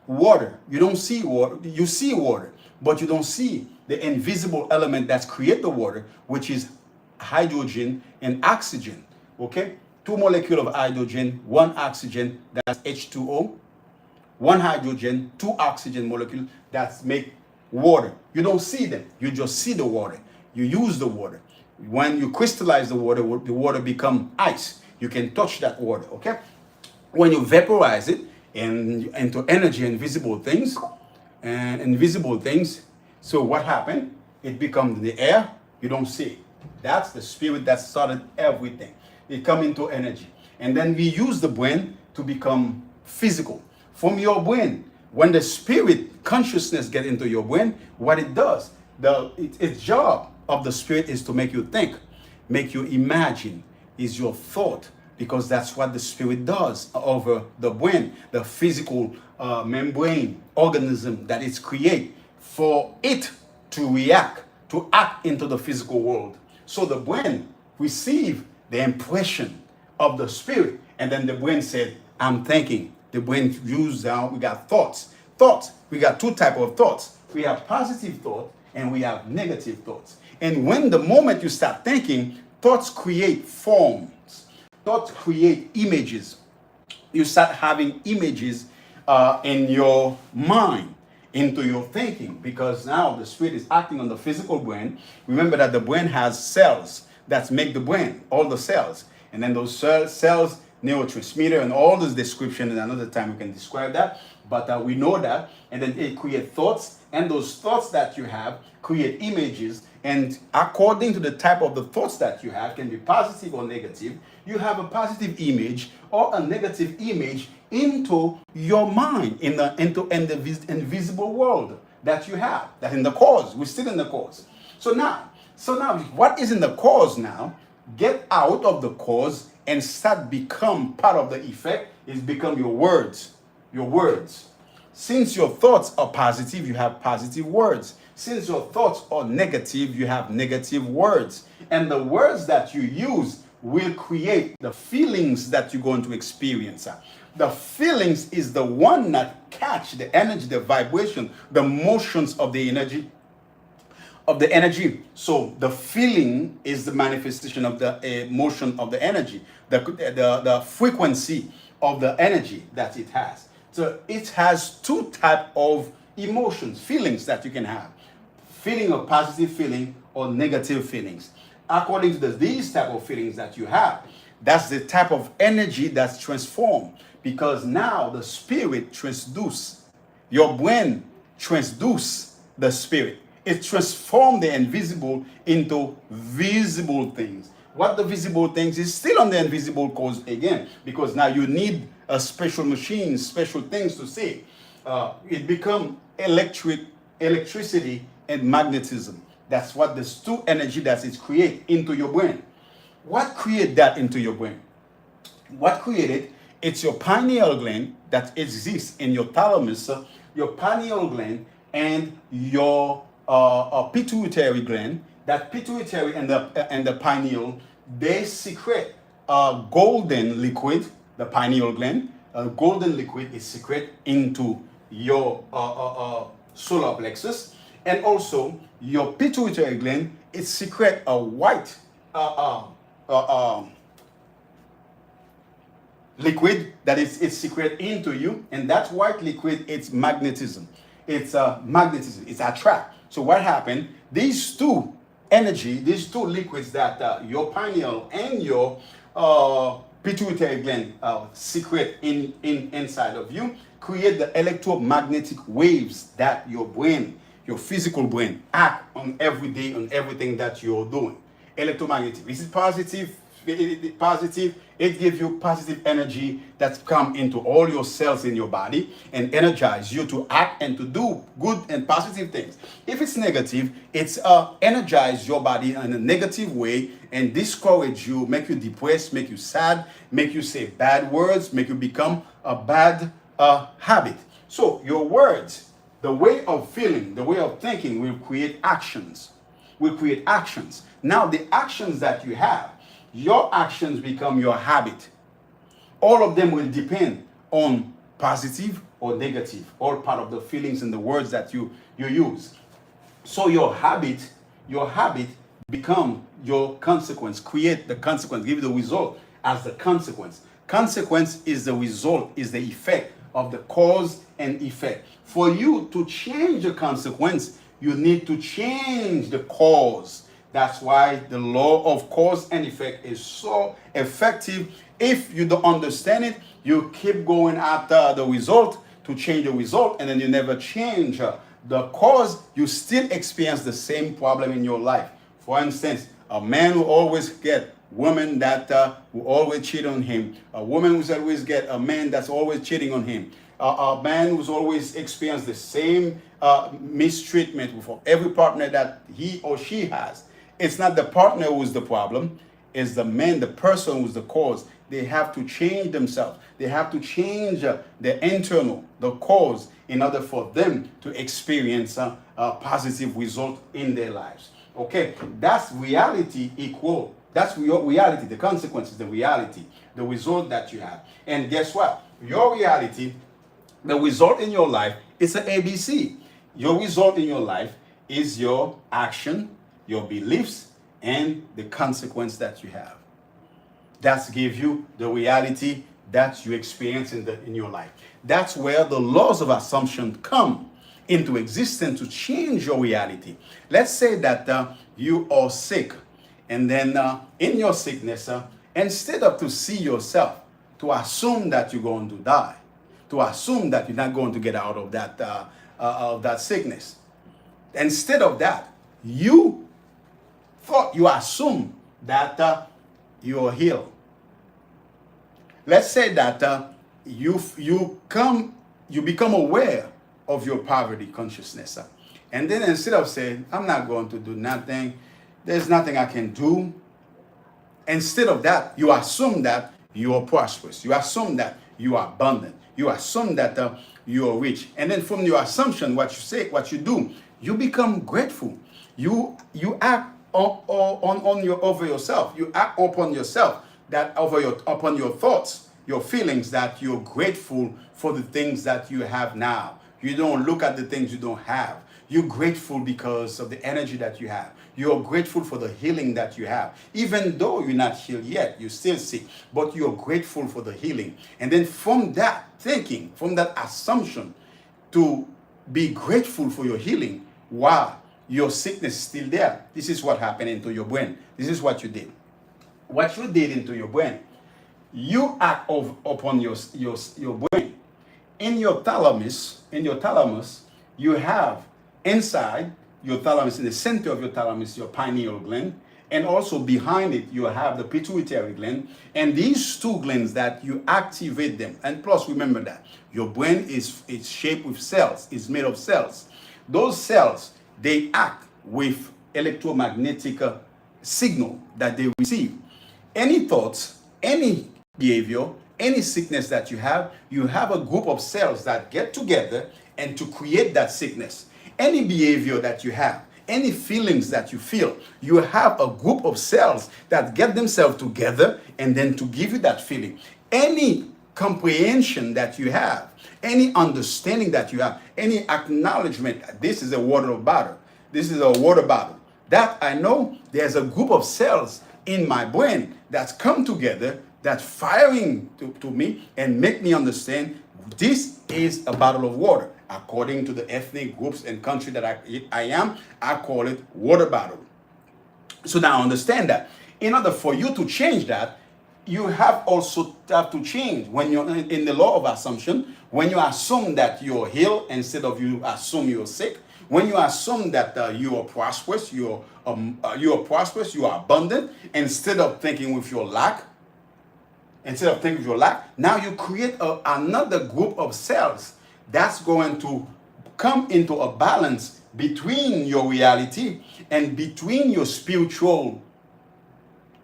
A: Water, you don't see water. You see water, but you don't see the invisible element that's create the water, which is hydrogen and oxygen, okay? 2 molecules of hydrogen, 1 oxygen, that's H2O. 1 hydrogen, 2 oxygen molecules that make water. You don't see them. You just see the water. You use the water. When you crystallize the water become ice. You can touch that water, okay? When you vaporize it into energy and invisible things, so what happened? It becomes the air. You don't see it. That's the spirit that started everything. It come into energy. And then we use the brain to become physical. From your brain, when the spirit consciousness get into your brain, what it does, its job of the spirit is to make you think, make you imagine, is your thought, because that's what the spirit does over the brain, the physical membrane organism that it's create for it to react, to act into the physical world. So the brain receive the impression of the spirit, and then the brain said, I'm thinking. The brain used down, we got thoughts. We got 2 types of thoughts. We have positive thought and we have negative thoughts. And when the moment you start thinking, thoughts create forms. Thoughts create images. You start having images in your mind, into your thinking, because now the spirit is acting on the physical brain. Remember that the brain has cells that make the brain, all the cells. And then those cells, neurotransmitter, and all this description, and another time we can describe that, but we know that. And then it creates thoughts, and those thoughts that you have create images, and according to the type of the thoughts that you have, can be positive or negative, you have a positive image or a negative image into your mind, in the invisible world that you have, that in the cause. We're still in the cause. So now what is in the cause now? Get out of the cause and start become part of the effect, is become your words. Your words. Since your thoughts are positive, you have positive words. Since your thoughts are negative, you have negative words. And the words that you use will create the feelings that you're going to experience. The feelings is the one that catch the energy, the vibration, the motions of the energy. So the feeling is the manifestation of the emotion of the energy, the frequency of the energy that it has. it has two type of emotions, feelings that you can have. Feeling of positive feeling or negative feelings. According to these type of feelings that you have, that's the type of energy that's transformed, because now the spirit transduce, your brain transduce the spirit. It transforms the invisible into visible things. What the visible things is still on the invisible cause again, because now you need a special machine, special things to see. It become electricity and magnetism. That's what the two energy that it create into your brain. What create that into your brain? What created? It's your pineal gland that exists in your thalamus, your pineal gland, and your pituitary gland. That pituitary and the pineal, they secrete a golden liquid. The pineal gland, a golden liquid is secret into your solar plexus, and also your pituitary gland is secret a white liquid that is secret into you, and that white liquid, it's magnetism. It's magnetism. It's attract. So what happened? These two energy, these two liquids that your pineal and your pituitary gland secret inside of you, create the electromagnetic waves that your brain, your physical brain, act on every day on everything that you're doing. Electromagnetic. Is it positive? Positive. It gives you positive energy that's come into all your cells in your body and energize you to act and to do good and positive things. If it's negative, it's energize your body in a negative way and discourage you, make you depressed, make you sad, make you say bad words, make you become a bad habit. So your words, the way of feeling, the way of thinking will create actions. Will create actions. Now the actions that you have, your actions become your habit. All of them will depend on positive or negative, all part of the feelings and the words that you use. So your habit become your consequence. Create the consequence, give you the result as the consequence. Consequence is the result, is the effect of the cause and effect. For you to change the consequence, you need to change the cause. That's why the law of cause and effect is so effective. If you don't understand it, you keep going after the result to change the result, and then you never change the cause. You still experience the same problem in your life. For instance, a man will always get woman that will always cheat on him. A woman will always get a man that's always cheating on him. A man who's always experienced the same mistreatment for every partner that he or she has. It's not the partner who's the problem, it's the man, the person who's the cause. They have to change themselves. They have to change the internal, the cause, in order for them to experience a positive result in their lives. Okay, that's reality equal. That's your reality, the consequences, the reality, the result that you have. And guess what? Your reality, the result in your life, it's an ABC. Your result in your life is your action, your beliefs, and the consequence that you have. That gives you the reality that you experience in your life. That's where the laws of assumption come into existence to change your reality. Let's say that you are sick, and then in your sickness, instead of to see yourself, to assume that you're going to die, to assume that you're not going to get out of that sickness, instead of that, you assume that you're healed. Let's say that you become aware of your poverty consciousness, and then instead of saying, I'm not going to do nothing, there's nothing I can do, instead of that, you assume that you are prosperous, you assume that you are abundant, you assume that you are rich, and then from your assumption, what you say, what you do, you become grateful. You act over yourself. You act upon yourself, that upon your thoughts, your feelings, that you're grateful for the things that you have now. You don't look at the things you don't have. You're grateful because of the energy that you have. You're grateful for the healing that you have. Even though you're not healed yet, you're still sick, but you're grateful for the healing. And then from that thinking, from that assumption, to be grateful for your healing while your sickness is still there. This is what happened into your brain. This is what you did. What you did into your brain, you act upon your brain. In your thalamus, you have inside your thalamus, in the center of your thalamus, your pineal gland, and also behind it, you have the pituitary gland. And these two glands that you activate them. And plus, remember that your brain is shaped with cells, is made of cells. Those cells, they act with electromagnetic signal that they receive. Any thoughts, any behavior, any sickness that you have a group of cells that get together and to create that sickness. Any behavior that you have, any feelings that you feel, you have a group of cells that get themselves together and then to give you that feeling. Any comprehension that you have, any understanding that you have, any acknowledgement, this is a water bottle. This is a water bottle. That I know there's a group of cells in my brain that's come together, that's firing to me and make me understand this is a bottle of water. According to the ethnic groups and country that I am, I call it water bottle. So now understand that. In order for you to change that, you have to change. When you're in the law of assumption, when you assume that you're healed instead of you assume you're sick, when you assume that you are prosperous, you are abundant, instead of thinking with your lack, now you create another group of cells that's going to come into a balance between your reality and between your spiritual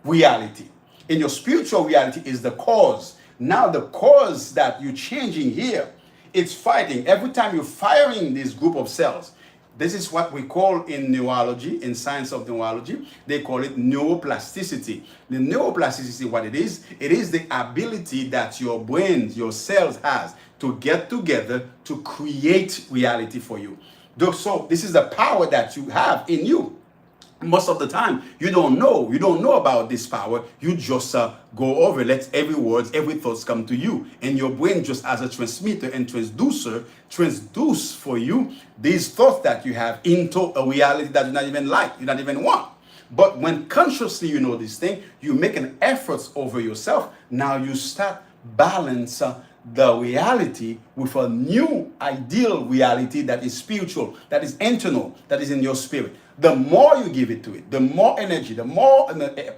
A: reality. And your spiritual reality is the cause. Now the cause that you're changing here, it's fighting. Every time you're firing this group of cells, this is what we call in neurology, in science of neurology, they call it neuroplasticity. The neuroplasticity, what it is the ability that your brain, your cells has to get together to create reality for you. So this is the power that you have in you. Most of the time, you don't know about this power. You just go over, let every word, every thoughts come to you. And your brain just as a transmitter and transduce for you these thoughts that you have into a reality that you not even like, you not even want. But when consciously you know this thing, you make an effort over yourself. Now you start balance the reality with a new ideal reality that is spiritual, that is internal, that is in your spirit. The more you give it to it, the more energy, the more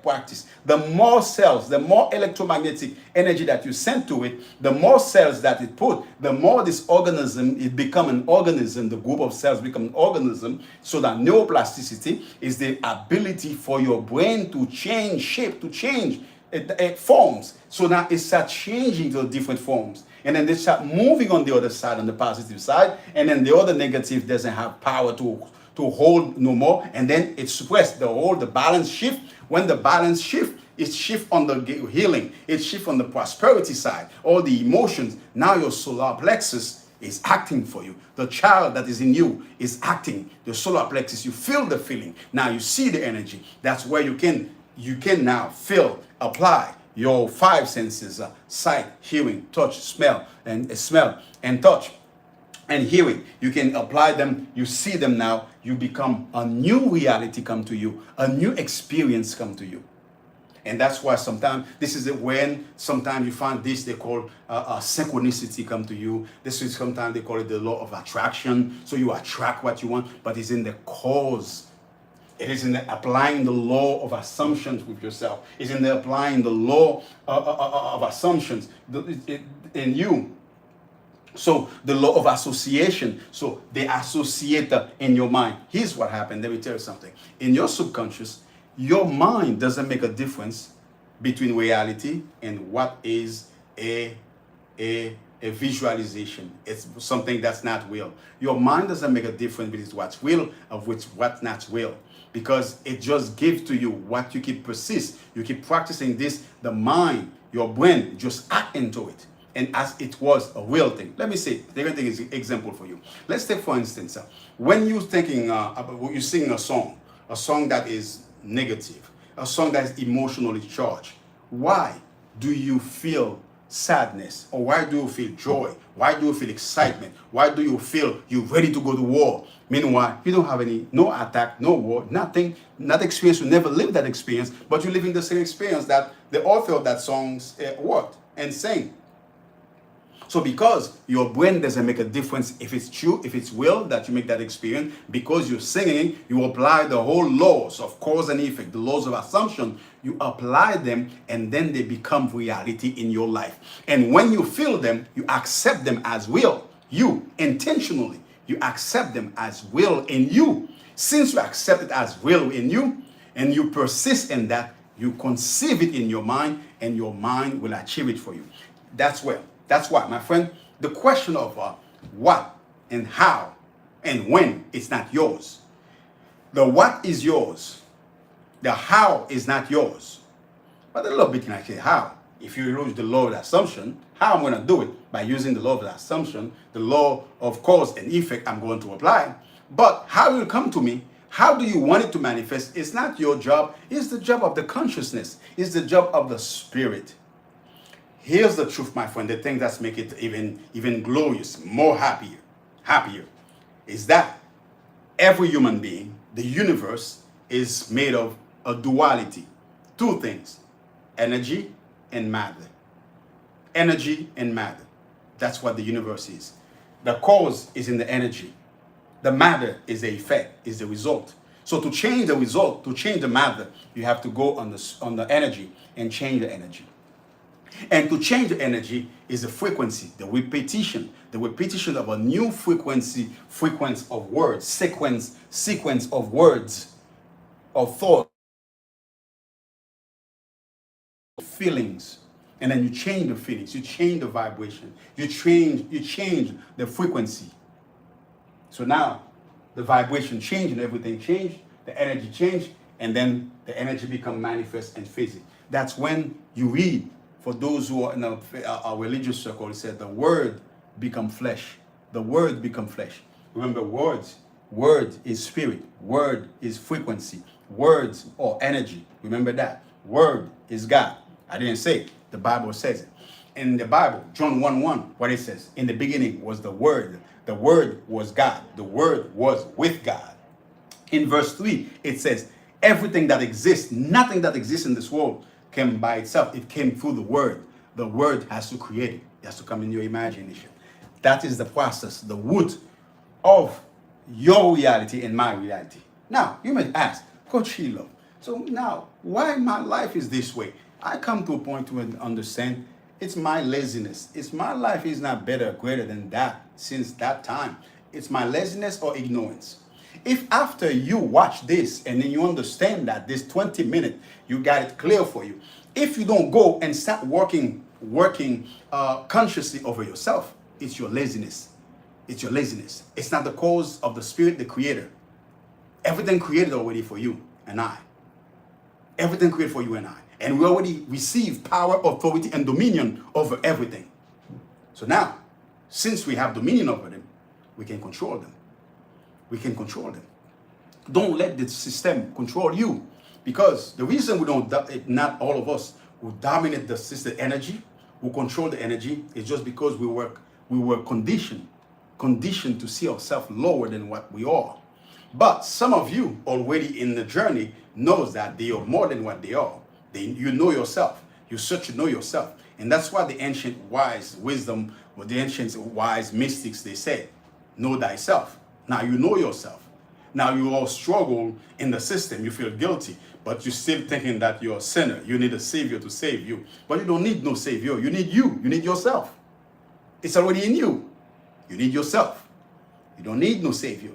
A: practice, the more cells, the more electromagnetic energy that you send to it, the more cells that it put, the more this organism, it become an organism, the group of cells become an organism. So that neuroplasticity is the ability for your brain to change shape, to change it forms. So now it starts changing to different forms. And then they start moving on the other side, on the positive side. And then the other negative doesn't have power to hold no more. And then it's suppressed. The balance shift. When the balance shift, it shift on the healing. It shift on the prosperity side. All the emotions. Now your solar plexus is acting for you. The child that is in you is acting. The solar plexus, you feel the feeling. Now you see the energy. That's where you can now feel, apply your five senses, sight, hearing, touch, smell and touch and hearing. You can apply them, you see them now, you become a new reality come to you, a new experience come to you. And that's why sometimes sometimes you find this, they call synchronicity come to you. This is sometimes they call it the law of attraction. So you attract what you want, but it's in the cause. It is in the applying the law of assumptions with yourself. It's in the applying the law of assumptions in you. So the law of association. So they associate in your mind. Here's what happened. Let me tell you something. In your subconscious, your mind doesn't make a difference between reality and what is a visualization. It's something that's not real. Your mind doesn't make a difference between what's real of what's not real. Because it just gives to you what you keep persist. You keep practicing this, the mind, your brain just act into it. And as it was a real thing. Let me say, let me take an example for you. Let's take for instance, when you're thinking, you sing a song, a song that is negative, a song that is emotionally charged. Why do you feel sadness? Or why do you feel joy? Why do you feel excitement? Why do you feel you're ready to go to war? Meanwhile, you don't have no attack, no war, nothing, not experience. You never lived that experience, but you're living the same experience that the author of that song's worked and sang. So because your brain doesn't make a difference if it's true, if it's will that you make that experience, because you're singing, you apply the whole laws of cause and effect, the laws of assumption, you apply them and then they become reality in your life. And when you feel them, you accept them as will. You intentionally, you accept them as will in you. Since you accept it as will in you and you persist in that, you conceive it in your mind and your mind will achieve it for you. That's why, my friend, the question of what and how and when is not yours. The what is yours. The how is not yours. But a little bit can I say how. If you use the law of assumption, how I'm going to do it? By using the law of assumption, the law of cause and effect I'm going to apply. But how will it come to me? How do you want it to manifest? It's not your job. It's the job of the consciousness. It's the job of the spirit. Here's the truth, my friend, the thing that's make it even glorious, more happier, is that every human being, the universe, is made of a duality. Two things, energy and matter. Energy and matter. That's what the universe is. The cause is in the energy. The matter is the effect, is the result. So to change the result, to change the matter, you have to go on the energy and change the energy. And to change the energy is the frequency, the repetition of a new frequency of words, sequence of words, of thought, feelings. And then you change the feelings, you change the vibration, you change the frequency. So now the vibration changed and everything changed, the energy changed, and then the energy become manifest and physical. That's when you read. For those who are in a religious circle, it said the word become flesh. The word become flesh. Remember, word is spirit. Word is frequency. Words or energy. Remember that. Word is God. I didn't say it. The Bible says it. In the Bible, John 1:1, what it says, in the beginning was the Word. The Word was God. The Word was with God. In verse 3, it says, everything that exists, nothing that exists in this world came by itself. It came through the Word. The Word has to create it. It has to come in your imagination. That is the process, the root of your reality and my reality. Now, you may ask, Coach Shelove, so now, why my life is this way? I come to a point to understand it's my laziness. It's my life is not better, greater than that since that time. It's my laziness or ignorance. If after you watch this and then you understand that this 20 minutes, you got it clear for you. If you don't go and start working consciously over yourself, it's your laziness. It's your laziness. It's not the cause of the spirit, the creator. Everything created already for you and I. Everything created for you and I. And we already receive power, authority, and dominion over everything. So now, since we have dominion over them, we can control them. We can control them. Don't let the system control you. Because the reason we don't, not all of us who dominate the system energy, who control the energy, is just because we were conditioned to see ourselves lower than what we are. But some of you already in the journey knows that they are more than what they are. You know yourself. You search to know yourself. And that's why the ancient wise wisdom, or the ancient wise mystics, they say, know thyself. Now you know yourself. Now you all struggle in the system. You feel guilty, but you're still thinking that you're a sinner. You need a savior to save you. But you don't need no savior. You need you. You need yourself. It's already in you. You need yourself. You don't need no savior.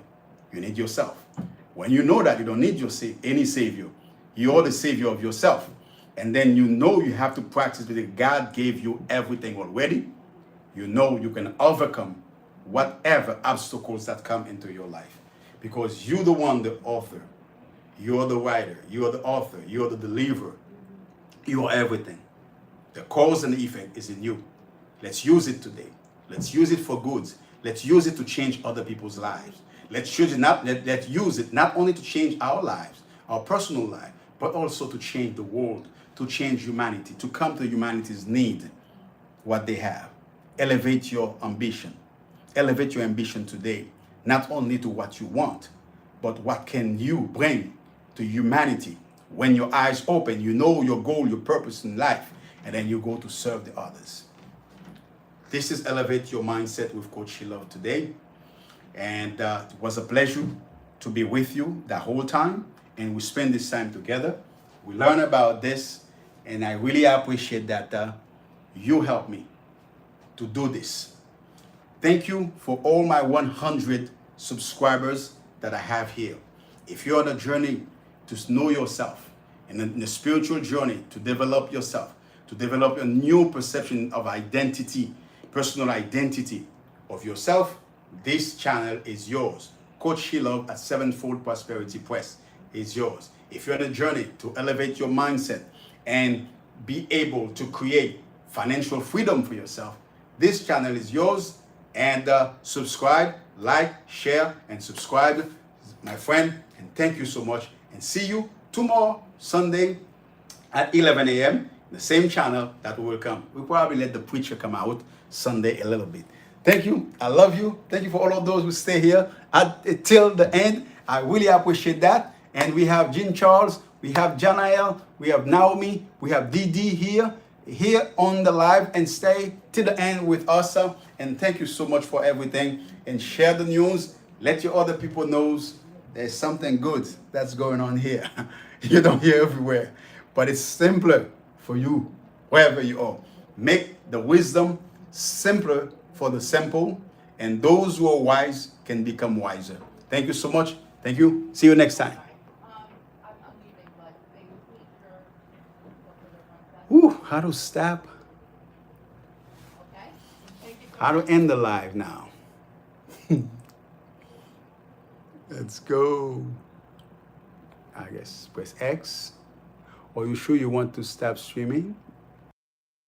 A: You need yourself. When you know that you don't need any savior, you're the savior of yourself. And then you know you have to practice because God gave you everything already. You know you can overcome whatever obstacles that come into your life. Because you're the one, the author. You're the writer. You're the author. You're the deliverer. You are everything. The cause and the effect is in you. Let's use it today. Let's use it for good. Let's use it to change other people's lives. Let's use it not only to change our lives, our personal life, but also to change the world, to change humanity, to come to humanity's need, what they have. Elevate your ambition. Elevate your ambition today, not only to what you want, but what can you bring to humanity. When your eyes open, you know your goal, your purpose in life, and then you go to serve the others. This is Elevate Your Mindset with Coach Shelove today. And it was a pleasure to be with you the whole time. And we spend this time together. We learn about this. And I really appreciate that you help me to do this. Thank you for all my 100 subscribers that I have here. If you're on a journey to know yourself, and in a spiritual journey to develop yourself, to develop a new perception of identity, personal identity of yourself, this channel is yours. Coach Shelove at Sevenfold Prosperity Press is yours. If you're on a journey to elevate your mindset and be able to create financial freedom for yourself, this channel is yours. And subscribe, like, share, and subscribe, my friend. And thank you so much. And see you tomorrow, Sunday, at 11 a.m., the same channel that will come. We'll probably let the preacher come out Sunday a little bit. Thank you. I love you. Thank you for all of those who stay here till the end. I really appreciate that. And we have Jean Charles, we have Janael, we have Naomi, we have Didi here on the live, and stay till the end with us. And thank you so much for everything. And share the news. Let your other people know there's something good that's going on here. You don't hear everywhere. But it's simpler for you, wherever you are. Make the wisdom simpler for the simple, and those who are wise can become wiser. Thank you so much. Thank you. See you next time.
C: I'm leaving, but maybe we sure.
A: How to stop?
C: Okay. Thank you.
A: How to end the live now? Let's go. I guess press X. Or you sure you want to stop streaming?